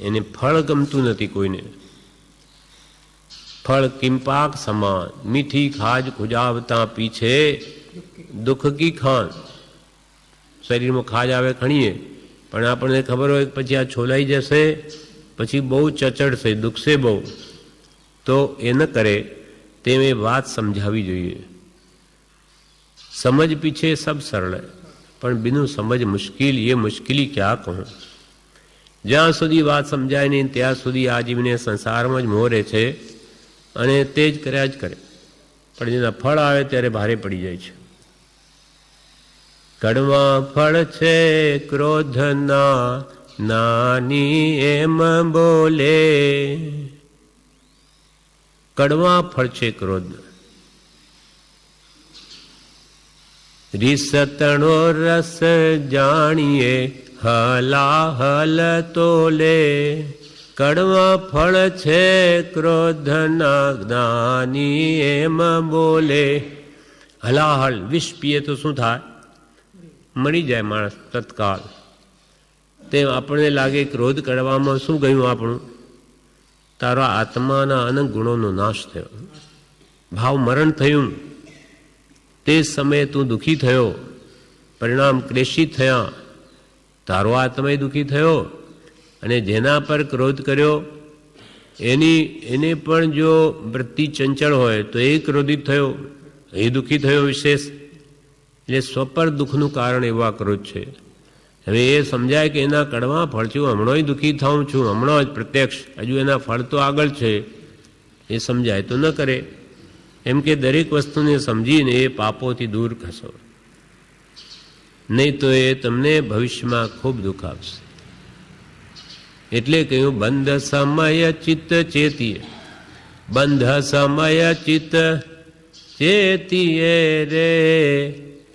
એને ફળ ગમતું નથી કોઈને. ફળ કિંપાક સમાન, મીઠી ખાજ ખુજાવતા પીછે દુઃખ કી ખાન. શરીરમાં ખાજ આવે ખણીએ, પણ આપણને ખબર હોય પછી આ છોલાઈ જશે, પછી બહુ ચચડશે, દુખશે બહુ, તો એ ન કરે. તેમ એ વાત સમજાવવી જોઈએ. સમજ પીછે સબ સરળ, પણ બિનું સમજ મુશ્કેલ, એ મુશ્કેલી ક્યાં કહું. જ્યાં સુધી વાત સમજાય નહીં ત્યાં સુધી આ જીવને સંસારમાં જ મોરે છે, અને તે જ કર્યા જ કરે. પણ જેના ફળ આવે ત્યારે ભારે પડી જાય છે. કડવા ફળ છે ક્રોધના, નાની એમ બોલે. કડવા ફળ છે ક્રોધ. રીસતણો રસ જાણીએ હલાહલ તોલે. કડવા ફળ છે ક્રોધના, જ્ઞાની એમ બોલે. હલાહલ, વિષ પીએ તો શું થાય? મરી જાય માણસ તત્કાળ. તેમ આપણને લાગે ક્રોધ કડવામાં શું ગયું આપણું? તારા આત્માના અનંત ગુણોનો નાશ થયો, ભાવ મરણ થયું. તે સમયે તું દુઃખી થયો, પરિણામ ક્લેશિત થયા, તારો આત્મા દુઃખી થયો. અને જેના પર ક્રોધ કર્યો એને પણ જો વૃત્તિ ચંચળ હોય તો એ ક્રોધિત થયો, એ દુઃખી થયો વિશેષ. એટલે સ્વપર દુઃખનું કારણ એવા ક્રોધ છે. હવે એ સમજાય કે એના કડવા ફળ છે, હું હમણાં દુઃખી થાઉં છું, હમણાં જ પ્રત્યક્ષ, હજુ એના ફળ તો આગળ છે. એ સમજાય તો ન કરે. એમ કે દરેક વસ્તુને સમજીને એ પાપોથી દૂર ખસો, નહીં તો એ તમને ભવિષ્યમાં ખૂબ દુઃખ આપશે. એટલે કહ્યું બંધ સમય ચિત્ત ચેતીએ, બંધ સમય ચિત્ત ચેતીએ રે,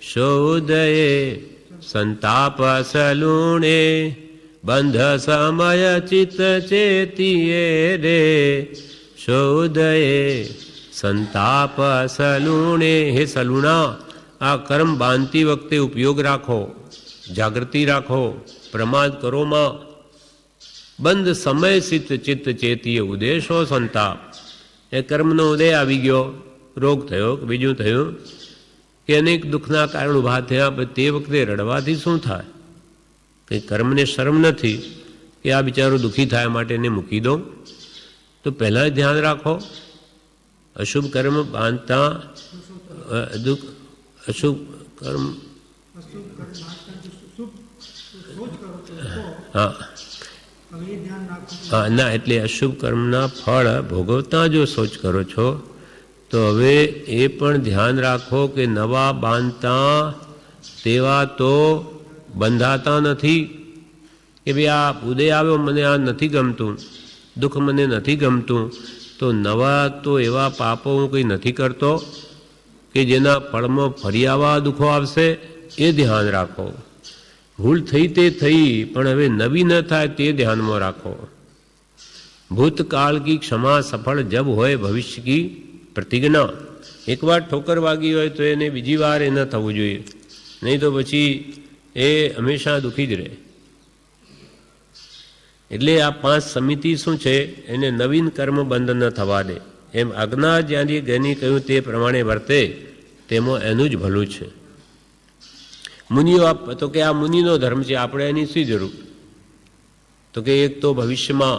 શોદયે સંતાપ સલુણે. બંધ સમય ચિત્ત ચેતીએ રે, શોદયે સંતાપ સલુણે. હે સલુણા, આ કર્મ બાંધતી વખતે ઉપયોગ રાખો, જાગૃતિ રાખો, પ્રમાદ કરો માં. બંધ સમય ચિત્ત ચેતીએ ઉદેશો સંતાપ. એ કર્મનો ઉદય આવી ગયો, રોગ થયો, બીજું થયું કે અનેક દુઃખના કારણ ઉભા થયા, તે વખતે રડવાથી શું થાય? કંઈ કર્મને શરમ નથી કે આ બિચારો દુઃખી થાય માટે એને મૂકી દો. તો પહેલાં ધ્યાન રાખો, અશુભ કર્મ બાંધતા અશુભ કર્મ, હા, હા ના, એટલે અશુભ કર્મના ફળ ભોગવતા જો સોચ કરો છો તો હવે એ પણ ધ્યાન રાખો કે નવા બાંધતા તેવા તો બંધાતા નથી કે ભાઈ આ ઉદય આવ્યો, મને આ નથી ગમતું, દુઃખ મને નથી ગમતું, તો નવા તો એવા પાપો હું કંઈ નથી કરતો કે જેના ફળમાં ફરી આવા દુઃખો આવશે, એ ધ્યાન રાખો. ભૂલ થઈ તે થઈ, પણ હવે નવી ન થાય તે ધ્યાનમાં રાખો. ભૂતકાળ કી ક્ષમા સફળ જબ હોય ભવિષ્ય કી પ્રતિજ્ઞા. એકવાર ઠોકર વાગી હોય તો એને બીજી વાર એ ન થવું જોઈએ, નહીં તો પછી એ હંમેશા દુઃખી જ રહે. એટલે આ 5 સમિતિ શું છે, એને નવીન કર્મ બંધ ન થવા દે. એમ આજ્ઞા જ્યાંથી જેની કહ્યું તે પ્રમાણે વર્તે તેમાં એનું જ ભલું છે. મુનિઓ તો કે આ મુનિનો ધર્મ છે, આપણે એની શી જરૂર? તો કે એક તો ભવિષ્યમાં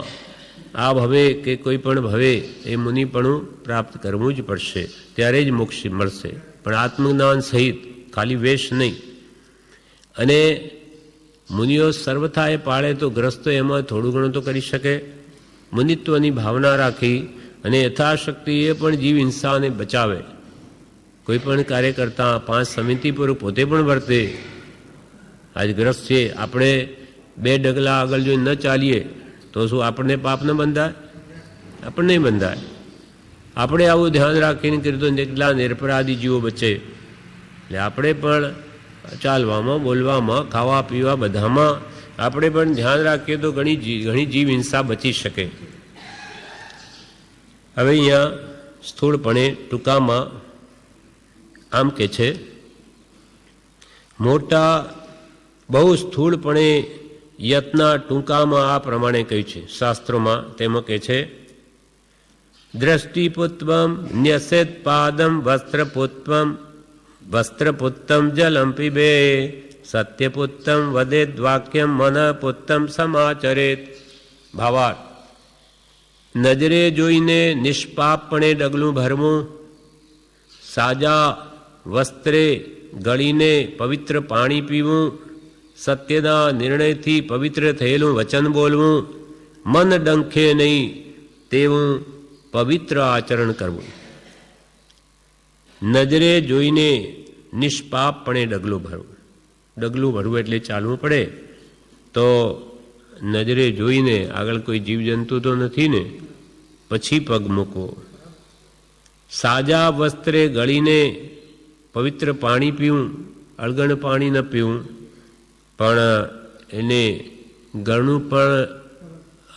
આ ભવે કે કોઈ પણ ભવે એ મુનિપણું પ્રાપ્ત કરવું જ પડશે, ત્યારે જ મોક્ષ મળશે, પણ આત્મજ્ઞાન સહિત, ખાલી વેશ નહીં. અને મુનિઓ સર્વથા એ પાળે તો ગ્રસ્તો એમાં થોડું ઘણું તો કરી શકે. મુનિત્વની ભાવના રાખી અને યથાશક્તિ એ પણ જીવ હિંસાને બચાવે. કોઈ પણ કાર્ય કરતાં 5 સમિતિપૂર્વક પોતે પણ વર્તે. આજ ગ્રસ્ત છે, આપણે 2 ડગલા આગળ જોઈને ન ચાલીએ તો શું આપણને પાપ ન બંધાય? આપણને નહીં બંધાય. આપણે આવું ધ્યાન રાખીને કર્યું તો કેટલા નિરપરાધી જીવો બચે. એટલે આપણે પણ ચાલવામાં, બોલવામાં, ખાવા પીવા બધામાં આપણે પણ ધ્યાન રાખીએ તો ઘણી જીવ હિંસા બચી શકે. હવે અહીંયા સ્થૂળપણે ટૂંકામાં આમ કે છે, મોટા બહુ સ્થૂળપણે યત્ના ટૂંકામાં આ પ્રમાણે કહ્યું છે શાસ્ત્રોમાં. તેમાં કહે છે, દ્રષ્ટિપુત્વમ ન્યસેત પાદમ વસ્ત્રપુત્તમ જલમ પીબે સત્યપુત્તમ વદેદ વાક્યમ મનપુત્તમ સમાચરેત. ભાવાર્થ, નજરે જોઈને નિષ્પાપપણે ડગલું ભરવું, સાજા વસ્ત્રે ગળીને પવિત્ર પાણી પીવું, સત્યના નિર્ણયથી પવિત્ર થયેલું વચન બોલવું, મન ડંખે નહીં તેવું પવિત્ર આચરણ કરવું. નજરે જોઈને નિષ્પાપપણે ડગલું ભરવું. ડગલું ભરવું એટલે ચાલવું પડે તો નજરે જોઈને, આગળ કોઈ જીવજંતુ તો નથી ને, પછી પગ મૂકવો. સાજા વસ્ત્રે ગળીને પવિત્ર પાણી પીવું, અળગણ પાણી ન પીવું, પણ એને ગળનું પણ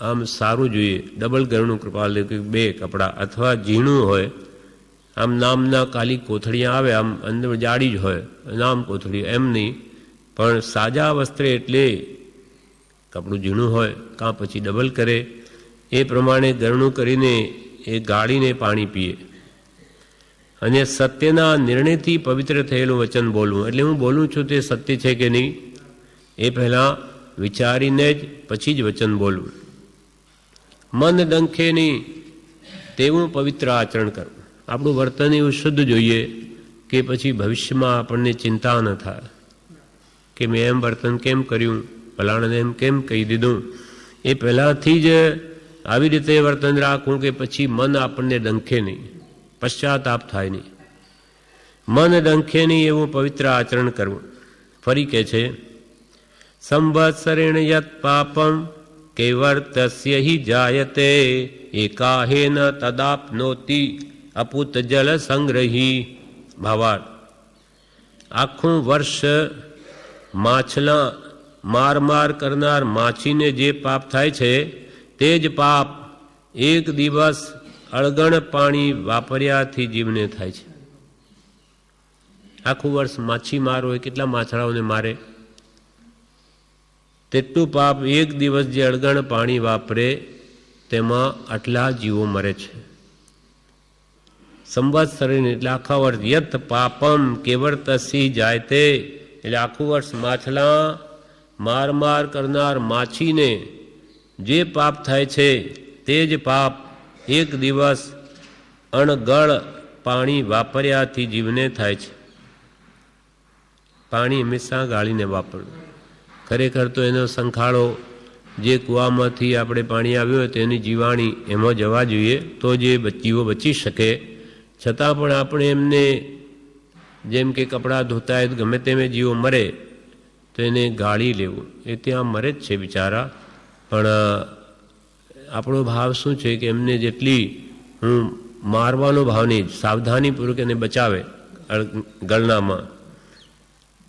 આમ સારું જોઈએ, ડબલ ગળનું કૃપાલ, 2 કપડાં અથવા ઝીણું હોય. આમ નામના કાલી કોથળીਆਂ આવે, આમ અંદર જાડી જ હોય નામ કોથળી, એમ નહીં, પણ સાજા વસ્ત્રે એટલે કપડું ઝીણું હોય, કાં પછી ડબલ કરે, એ પ્રમાણે ગરણું કરીને એ ગાળીને પાણી પીએ. અને સત્યના નિર્ણયથી પવિત્ર થયેલું વચન બોલવું. એટલે હું બોલું છું તે સત્ય છે કે નહીં એ પહેલાં વિચારીને જ પછી જ વચન બોલવું. મન ડંખે નહીં તેવું પવિત્ર આચરણ કરવું. આપણું વર્તન એવું શુદ્ધ જોઈએ કે પછી ભવિષ્યમાં આપણને ચિંતા ન થાય કે મેં એમ વર્તન કેમ કર્યું, ફલાણાને એમ કેમ કહી દીધું. એ પહેલાંથી જ આવી રીતે વર્તન રાખવું કે પછી મન આપણને ડંખે નહીં, પશ્ચાતાપ થાય નહીં. મન ડંખે નહીં એવું પવિત્ર આચરણ કરવું. ફરી કહે છે, સંવત્સરેણ યત પાપમ કૈવર્તસ્ય હિ જાયતે એકાહેન તદાપ્નોતિ અપુત જલ સંગ્રહી. ભાવાર્થ, આખું વર્ષ માછલા માર કરનાર માછીને જે પાપ થાય છે તે જ પાપ એક દિવસ અળગણ પાણી વાપર્યાથી જીવને થાય છે. આખું વર્ષ માછીમાર હોય, કેટલા માછલાઓને મારે, તેટલું પાપ એક દિવસ જે અળગણ પાણી વાપરે તેમાં આટલા જીવો મરે છે. સંવત્સરેણ એટલે આખા વર્ષ, યત પાપમ કેવર્તસી જાયતે એટલે આખું વર્ષ માછલા માર કરનાર માછીને જે પાપ થાય છે તે જ પાપ એક દિવસ અણગળ પાણી વાપર્યાથી જીવને થાય છે. પાણી હંમેશા ગાળીને વાપરવું. ખરેખર તો એનો સંખાડો જે કૂવામાંથી આપણે પાણી આવ્યું હોય તેની જીવાણી એમાં જવા જોઈએ તો જે જીવો બચી શકે. છતાં પણ આપણે એમને જેમ કે કપડાં ધોતા હોય ગમે તેમ જીવો મરે તો એને ગાળી લેવું, એ ત્યાં મરે જ છે બિચારા. પણ આપણો ભાવ શું છે કે એમને જેટલી હું મારવાનો ભાવ નહીં, સાવધાનીપૂર્વક એને બચાવે ગળનામાં,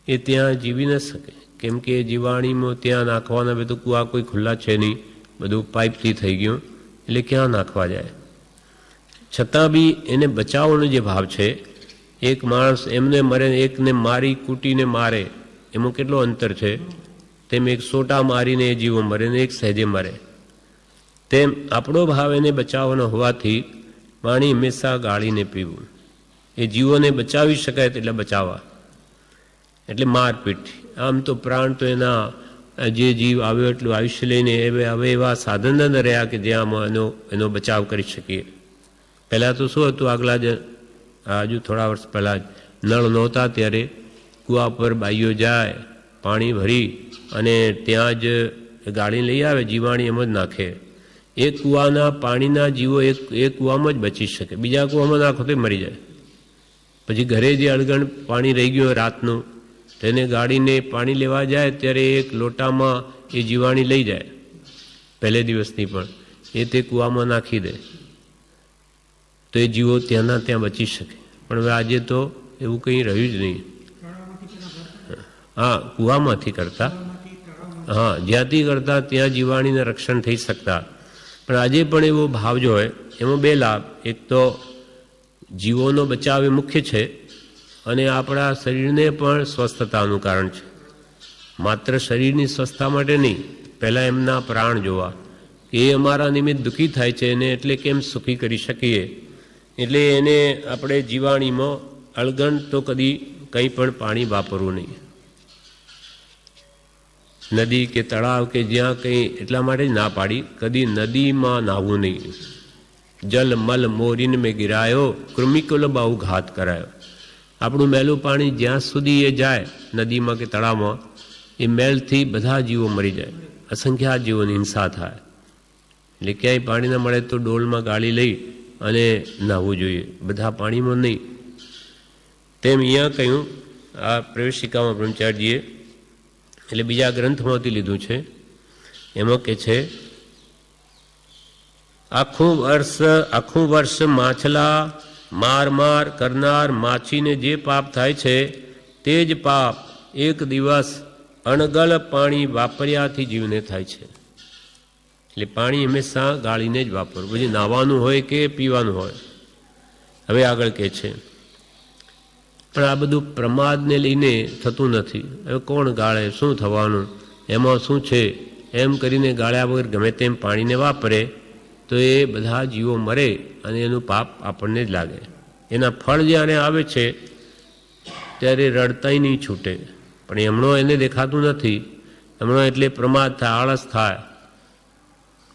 એ ત્યાં જીવી ન શકે. કેમ કે જીવાણીમાં ત્યાં નાખવાના બધું કૂવા કોઈ ખુલ્લા છે નહીં, બધું પાઇપથી થઈ ગયું, એટલે ક્યાં નાખવા જાય. છતાં બી એને બચાવવાનો જે ભાવ છે, એક માણસ એમને મરે એકને મારી કૂટીને મારે એમાં કેટલો અંતર છે. તેમ એક સોટા મારીને એ જીવો મરે ને એક સહેજે મરે. તેમ આપણો ભાવ એને બચાવવાનો હોવાથી પાણી હંમેશા ગાળીને પીવું. એ જીવોને બચાવી શકાય એટલે બચાવવા, એટલે મારપીટ. આમ તો પ્રાણ તો એના જે જીવ આવ્યો એટલું આયુષ્ય લઈને હવે એવા સાધન ન રહ્યા કે જ્યાં એનો બચાવ કરી શકીએ. પહેલાં તો શું હતું, આગલા જ હજુ થોડા વર્ષ પહેલાં જ નળ નહોતા ત્યારે કૂવા પર બાઈઓ જાય, પાણી ભરી અને ત્યાં જ ગાળી લઈ આવે, જીવાણી એમ જ નાખે. એક કૂવાના પાણીના જીવો એક કૂવામાં જ બચી શકે, બીજા કૂવામાં નાખો તો મરી જાય. પછી ઘરે જે અળગણ પાણી રહી ગયું રાતનું તેને ગાળીને પાણી લેવા જાય ત્યારે એક લોટામાં એ જીવાણી લઈ જાય પહેલે દિવસની, પણ એ તે કૂવામાં નાખી દે તો એ જીવો ત્યાંના ત્યાં બચી શકે. પણ હવે આજે તો એવું કંઈ રહ્યું જ નહીં. હા, કૂવામાંથી કરતા, હા જ્યાંથી કરતા ત્યાં જીવાણીને રક્ષણ થઈ શકતા. પણ આજે પણ એવો ભાવ જો હોય એમાં બે લાભ, એક તો જીવોનો બચાવ એ મુખ્ય છે અને આપણા શરીરને પણ સ્વસ્થતાનું કારણ છે. માત્ર શરીરની સ્વસ્થતા માટે નહીં, પહેલાં એમના પ્રાણ જોવા, એ અમારા નિમિત્ત દુઃખી થાય છે એને એટલે કેમ સુખી કરી શકીએ. એટલે એને આપણે જીવાણીમાં અળગણ તો કદી કંઈ પણ પાણી વાપરવું નહીં. નદી કે તળાવ કે જ્યાં કંઈ, એટલા માટે જ ના પાડી, કદી નદીમાં નાહવું નહીં. જલ મલ મોરીન મેં ગિરાયો, કૃમિકુલ બહુ ઘાત કરાયો. આપણું મેલું પાણી જ્યાં સુધી એ જાય નદીમાં કે તળાવમાં, એ મેલથી બધા જીવો મરી જાય, અસંખ્યાત જીવોની હિંસા થાય. એટલે ક્યાંય પાણી ન મળે તો ડોલમાં ગાળી લઈ અને નાહવું જોઈએ, બધા પાણીમાં નહીં. તેમ અહીંયા કહ્યું આ પ્રવેશિકામાં બ્રહ્મચારીજીએ, એટલે બીજા ગ્રંથમાંથી લીધું છે. એમાં કે છે આખું વર્ષ માછલા માર કરનાર માછીને જે પાપ થાય છે તે જ પાપ એક દિવસ અણગળ પાણી વાપર્યાથી જીવને થાય છે. એટલે પાણી હંમેશા ગાળીને જ વાપરવું, પછી નાહવાનું હોય કે પીવાનું હોય. હવે આગળ કહે છે પણ આ બધું પ્રમાદને લઈને થતું નથી. હવે કોણ ગાળે, શું થવાનું, એમાં શું છે, એમ કરીને ગાળ્યા વગર ગમે તેમ પાણીને વાપરે તો એ બધા જીવો મરે અને એનું પાપ આપણને જ લાગે. એના ફળ જ્યારે આવે છે ત્યારે રડતાય નહીં છૂટે, પણ એમણો એને દેખાતું નથી. એમણો એટલે પ્રમાદ થાય, આળસ થાય,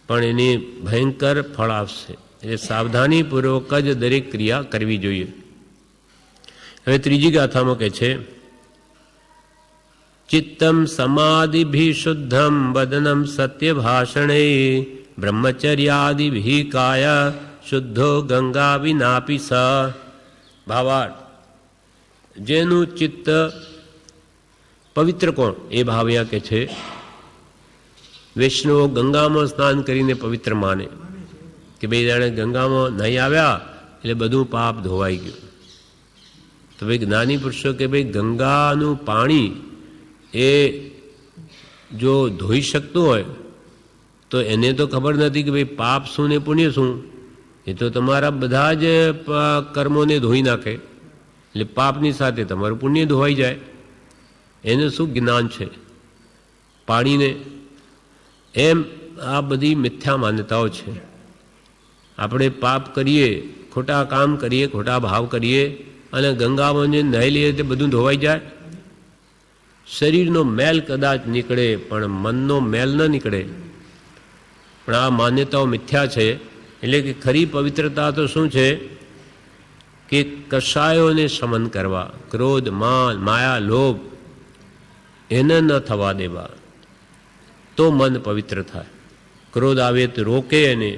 પણ એની ભયંકર ફળ આવશે. એટલે સાવધાનીપૂર્વક જ દરેક ક્રિયા કરવી જોઈએ. હવે ત્રીજી ગાથામાં કહે છે ચિત્તમ સમાધિભી શુદ્ધમ વદનમ સત્ય ભાષણે બ્રહ્મચર્યાદિભી કાય શુદ્ધો ગંગા વિનાપી સ. ભાવાર્થ, જેનું ચિત્ત પવિત્ર કોણ, એ ભાવ અહીંયા કે છે વૈષ્ણવો ગંગામાં સ્નાન કરીને પવિત્ર માને કે બે જાણે ગંગામાં નહીં આવ્યા એટલે બધું પાપ ધોવાઈ ગયું. તો ભાઈ જ્ઞાની પુરુષો કે ભાઈ ગંગાનું પાણી એ જો ધોઈ શકતું હોય તો એને તો ખબર નથી કે ભાઈ પાપ શું ને પુણ્ય શું. એ તો તમારા બધા જ કર્મોને ધોઈ નાખે, એટલે પાપની સાથે તમારું પુણ્ય ધોવાઈ જાય. એને શું જ્ઞાન છે પાણીને. એમ આ બધી મિથ્યા માન્યતાઓ છે. આપણે પાપ કરીએ, ખોટા કામ કરીએ, ખોટા ભાવ કરીએ અને ગંગામાં જે નાહી લઈએ તે બધું ધોવાઈ જાય. શરીરનો મેલ કદાચ નીકળે પણ મનનો મેલ ન નીકળે. પણ આ માન્યતાઓ મિથ્યા છે. એટલે કે ખરી પવિત્રતા તો શું છે કે કષાયોને શમન કરવા, ક્રોધ માન માયા લોભ એને ન થવા દેવા. તો મન પવિત્ર થાય. ક્રોધ આવે તો રોકે, અને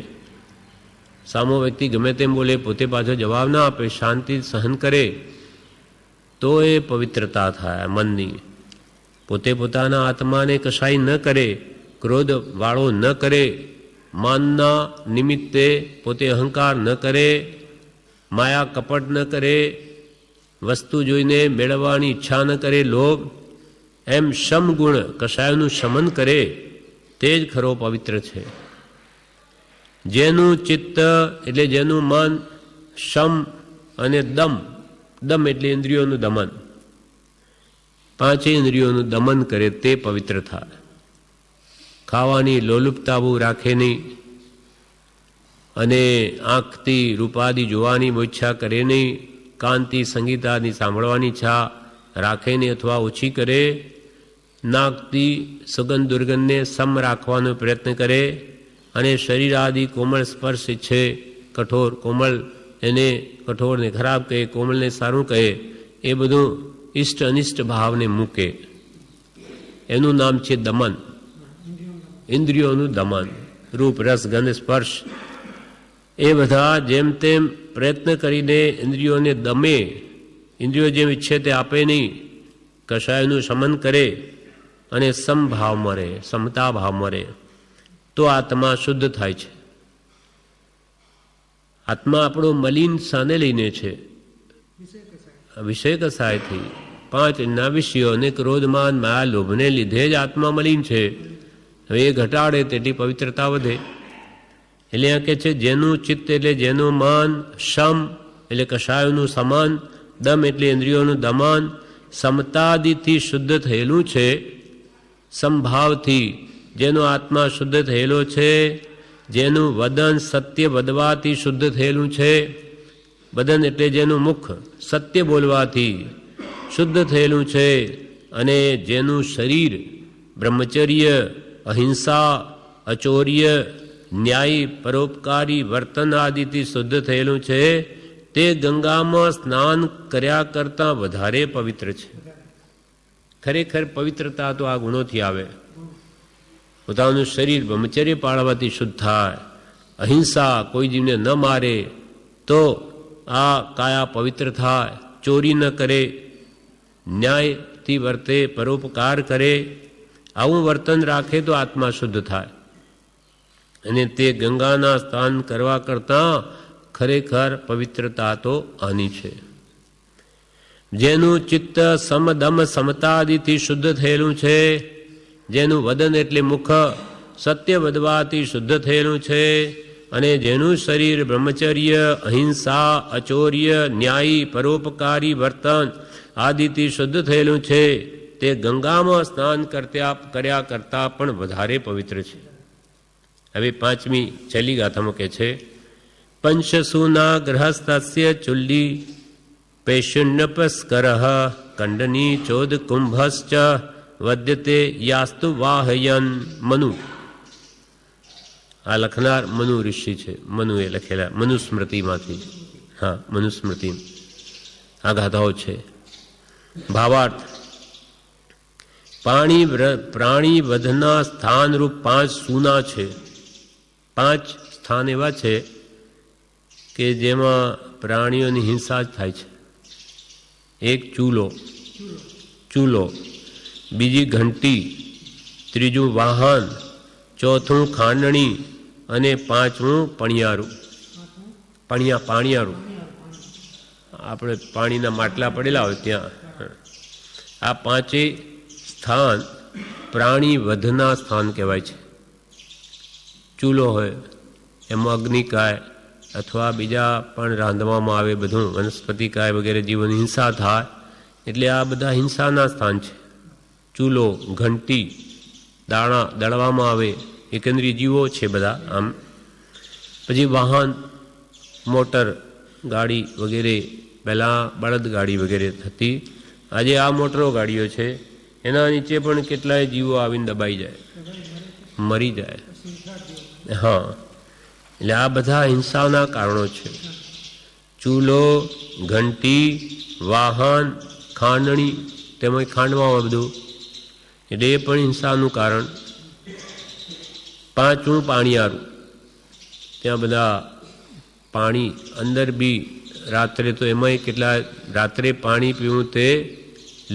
સામો વ્યક્તિ ગમે તેમ બોલે પોતે પાછો જવાબ ના આપે, શાંતિ સહન કરે, તો એ પવિત્રતા થાય મનની. પોતે પોતાના આત્માને કશાય ન કરે, ક્રોધ વાળો ન કરે, માનના નિમિત્તે પોતે અહંકાર ન કરે, માયા કપટ ન કરે, વસ્તુ જોઈને મેળવવાની ઈચ્છા ન કરે, લોભ, એમ શમ ગુણ કશાયનું શમન કરે, તે જ ખરો પવિત્ર છે. જેનું ચિત્ત એટલે જેનું મન શમ અને દમ, દમ એટલે ઇન્દ્રિયોનું દમન, પાંચે ઇન્દ્રિયોનું દમન કરે, તે પવિત્ર થાય. ખાવાની લોલુપતા બહુ રાખે નહીં, અને આંખથી રૂપાદી જોવાની ઈચ્છા કરે નહીં, કાનથી સંગીતાદિ સાંભળવાની ઈચ્છા રાખે નહીં અથવા ઓછી કરે, નાકથી સુગંધ દુર્ગંધને સમ રાખવાનો પ્રયત્ન કરે, અને શરીર આદિ કોમળ સ્પર્શ ઈચ્છે, કઠોર કોમળ એને કઠોરને ખરાબ કહે, કોમળને સારું કહે, એ બધું ઇષ્ટ અનિષ્ટ ભાવને મૂકે. એનું નામ છે દમન, ઇન્દ્રિયોનું દમન. રૂપ રસ ગંધ સ્પર્શ એ બધા જેમ તેમ પ્રયત્ન કરીને ઇન્દ્રિયોને દમે, ઇન્દ્રિયો જેમ ઈચ્છે તે આપે નહીં, કશાયનું શમન કરે અને સમભાવમાં રહે, સમતા ભાવમાં રહે, તો આત્મા શુદ્ધ થાય છે. આત્મા આપણો મલિન શાને લઈને છે? વિષય કસાયથી. પાંચ ના વિષયો અને ક્રોધમાન માયા લોભને લીધે જ આત્મા મલિન છે. હવે એ ઘટાડે તેટલી પવિત્રતા વધે. એટલે આ કહે છે જેનું ચિત્ત એટલે જેનું મન શમ એટલે કશાયોનું સમન, દમ એટલે ઇન્દ્રિયોનું દમન, સમતાદિથી શુદ્ધ થયેલું છે, સમભાવથી જેનો આત્મા શુદ્ધ થયેલો છે, જેનું વદન સત્ય વધવાથી શુદ્ધ થયેલું છે, વદન એટલે જેનું મુખ સત્ય બોલવાથી શુદ્ધ થયેલું છે, અને જેનું શરીર બ્રહ્મચર્ય, અહિંસા, અચૌર્ય, ન્યાયી, પરોપકારી વર્તન આદિથી શુદ્ધ થયેલું છે, તે ગંગામાં સ્નાન કર્યા કરતાં વધારે પવિત્ર છે. ખરેખર પવિત્રતા તો આ ગુણોથી આવે. પોતાનું શરીર બ્રહ્મચર્ય પાળવાથી શુદ્ધ થાય, અહિંસા, કોઈ જીવને ન મારે તો આ કાયા પવિત્ર થાય, ચોરી ન કરે, ન્યાયથી વર્તે, પરોપકાર કરે, આવું વર્તન રાખે તો આત્મા શુદ્ધ થાય. અને તે ગંગાના સ્નાન કરવા કરતાં ખરેખર પવિત્રતા તો આની છે. જેનું ચિત્ત સમદમ સમતાદિથી શુદ્ધ થયેલું છે, જેનું વદન એટલે મુખ સત્ય વધવાથી શુદ્ધ થયેલું છે, અને જેનું શરીર બ્રહ્મચર્ય, અહિંસા, અચૌર્ય, ન્યાયી, પરોપકારી વર્તન આદિથી શુદ્ધ થયેલું છે, તે ગંગામાં સ્નાન કર્યા કરતાં પણ વધારે પવિત્ર છે. હવે પાંચમી છેલ્લી ગાથામાં કહે છે પંચસુના ગ્રહસ્થસ્ય ચુલ્લી પૈશુન્યપસ્કર કંડની ચોદ કુંભશ્ચ વદ્યતે યાસ્તુ વાહયન. મનુ આ લખનાર મનુ ઋષિ છે. મનુએ લખેલા મનુસ્મૃતિમાંથી. હા, મનુસ્મૃતિ આ ગાથાઓ છે. ભાવાર્થ પ્રાણી વધના સ્થાનરૂપ પાંચ સૂના છે. પાંચ સ્થાન એવા છે કે જેમાં પ્રાણીઓની હિંસા જ થાય છે. એક ચૂલો, બીજી ઘંટી, ત્રીજું વાહન, ચોથું ખાંડણી અને પાંચમું પાણિયારું. આપણે પાણીના માટલા પડેલા હોય ત્યાં. આ પાંચેય સ્થાન પ્રાણી વધના સ્થાન કહેવાય છે. ચૂલો હોય એમાં અગ્નિકાય અથવા બીજા પણ રાંધવામાં આવે, બધું વનસ્પતિકાય વગેરે જીવોની હિંસા થાય, એટલે આ બધા હિંસાના સ્થાન છે. ચૂલો, ઘંટી, દાણા દળવામાં આવે, એકંદરી જીવો છે બધા. આમ પછી વાહન, મોટર ગાડી વગેરે, પહેલાં બળદ ગાડી વગેરે થતી, આજે આ મોટરો ગાડીઓ છે. એના નીચે પણ કેટલાય જીવો આવીને દબાઈ જાય, મરી જાય. હા, એટલે આ બધા હિંસાના કારણો છે. ચૂલો, ઘંટી, વાહન, ખાંડણી, તેમાં ખાંડવામાં બધું, એટલે એ પણ હિંસાનું કારણ. પાંચમું પાણીયારું, ત્યાં બધા પાણી અંદર બી રાત્રે તો એમાંય કેટલા રાત્રે પાણી પીવું તે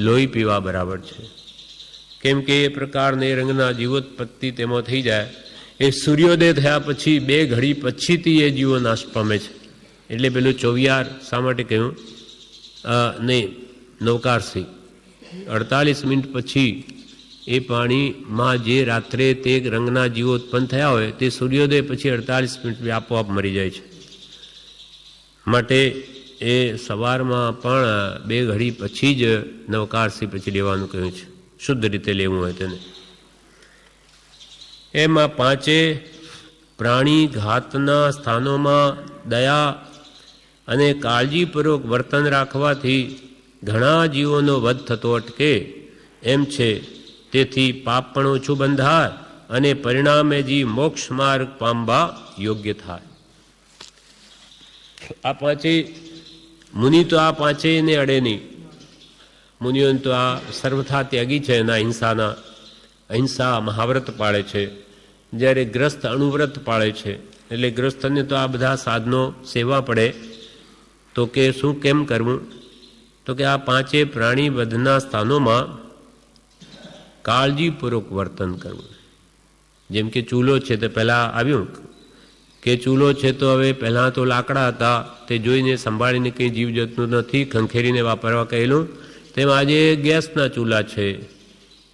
લોહી પીવા બરાબર છે, કેમ કે એ પ્રકારની રંગના જીવોત્પત્તિ તેમાં થઈ જાય. એ સૂર્યોદય થયા પછી 2 ઘડી પછીથી એ જીવો નાશ પામે છે. એટલે પેલું ચોવિયાર શા માટે કહ્યું? નહીં, નવકારસી 48 મિનિટ પછી એ પાણીમાં જે રાત્રે તે રંગના જીવો ઉત્પન્ન થયા હોય તે સૂર્યોદય પછી 48 મિનિટ આપોઆપ મરી જાય છે. માટે એ સવારમાં પણ 2 ઘડી પછી જ નવકારસી પછી લેવાનું કહ્યું છે, શુદ્ધ રીતે લેવું હોય તેને. એમાં 5 પ્રાણી ઘાતના સ્થાનોમાં દયા અને કાળજીપૂર્વક વર્તન રાખવાથી ઘણા જીવોનો વધ થતો અટકે એમ છે. તેથી પાપ પણ ઓછું બંધાય અને પરિણામે જીવ મોક્ષ માર્ગ પામવા યોગ્ય થાય. આ 5 મુનિ તો આ 5ને અડે નહીં. મુનિઓને તો આ સર્વથા ત્યાગી છે, એના અહિંસા મહાવ્રત પાળે છે, જ્યારે ગ્રસ્ત અણુવ્રત પાળે છે. એટલે ગ્રસ્તને તો આ બધા સાધનો સેવા પડે. તો કે શું કેમ કરવું? તો કે આ 5 પ્રાણી વધના સ્થાનોમાં કાળજીપૂર્વક વર્તન કરવું. જેમ કે ચૂલો છે, તો પહેલાં આવ્યું કે ચૂલો છે તો હવે પહેલાં તો લાકડા હતા, તે જોઈને સંભાળીને કંઈ જીવજંતુ નથી, ખંખેરીને વાપરવા કહેલું. તેમ આજે ગેસના ચૂલા છે,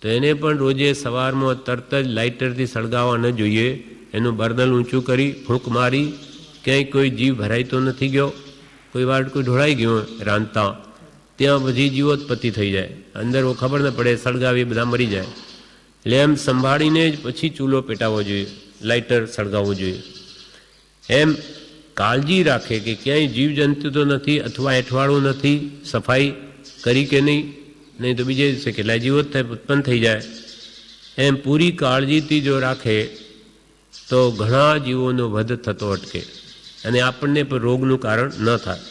તો એને પણ રોજે સવારમાં તરત જ લાઇટરથી સળગાવવા ન જોઈએ. એનું બર્નલ ઊંચું કરી ફૂંક મારી, ક્યાંય કોઈ જીવ ભરાઈ તો નથી ગયો, કોઈ વાર કોઈ ઢોળાઈ ગયો રાંધતા, ત્યાં બધી જીવોત્પત્તિ થઈ જાય, અંદર ખબર ન પડે, સળગાવી બધા મરી જાય. એટલે એમ સંભાળીને જ પછી ચૂલો પેટાવવો જોઈએ, લાઇટર સળગાવવું જોઈએ. એમ કાળજી રાખે કે ક્યાંય જીવજંતુ તો નથી અથવા એઠવાડું નથી, સફાઈ કરી કે નહીં તો બીજે દિવસે કેટલાય જીવો ઉત્પન્ન થઈ જાય. એમ પૂરી કાળજીથી જો રાખે તો ઘણા જીવોનો વધ થતો અટકે અને આપણને પણ રોગનું કારણ ન થાય.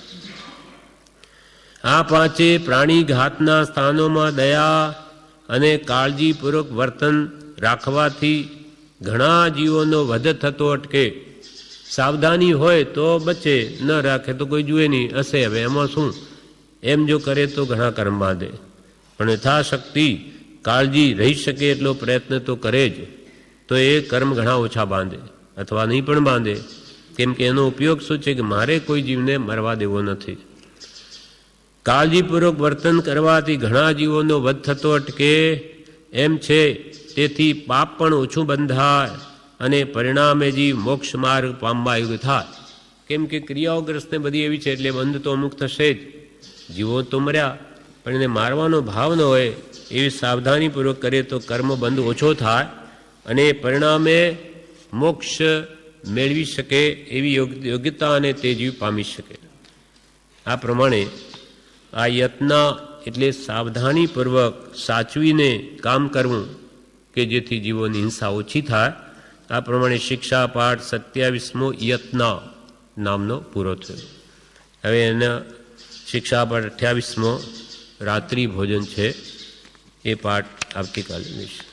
આ 5 પ્રાણી ઘાતના સ્થાનોમાં દયા અને કાળજીપૂર્વક વર્તન રાખવાથી ઘણા જીવોનો વધ થતો અટકે. સાવધાની હોય તો બચે, ન રાખે તો કોઈ જુએ નહીં, હશે હવે એમાં શું, એમ જો કરે તો ઘણા કર્મ બાંધે. પણ યથાશક્તિ કાળજી રહી શકે એટલો પ્રયત્ન તો કરે જ, તો એ કર્મ ઘણા ઓછા બાંધે અથવા નહીં પણ બાંધે. કેમ કે એનો ઉપયોગ શું છે કે મારે કોઈ જીવને મરવા દેવો નથી. કાળજીપૂર્વક વર્તન કરવાથી ઘણા જીવોનો વધ થતો અટકે એમ છે. તેથી પાપ પણ ઓછું બંધાય અને પરિણામે જીવ મોક્ષ માર્ગ પામવા યોગ્ય થાય. કેમ કે ક્રિયાઓગ્રસ્તને બધી એવી છે, એટલે બંધ તો અમુક થશે જ. જીવો તો મર્યા, પણ એને મારવાનો ભાવ ન હોય એવી સાવધાનીપૂર્વક કરે તો કર્મ બંધ ઓછો થાય અને પરિણામે મોક્ષ મેળવી શકે એવી યોગ્યતા અને તે જીવ પામી શકે. આ પ્રમાણે આ યત્ન એટલે સાવધાનીપૂર્વક સાચવીને કામ કરવું કે જેથી જીવોની હિંસા ઓછી થાય. આ પ્રમાણે શિક્ષા પાઠ 27મો યત્ન નામનો પૂરો થયો. હવે એના શિક્ષા પાઠ 28મો રાત્રિ ભોજન છે, એ પાઠ આવતીકાલે લઈશું.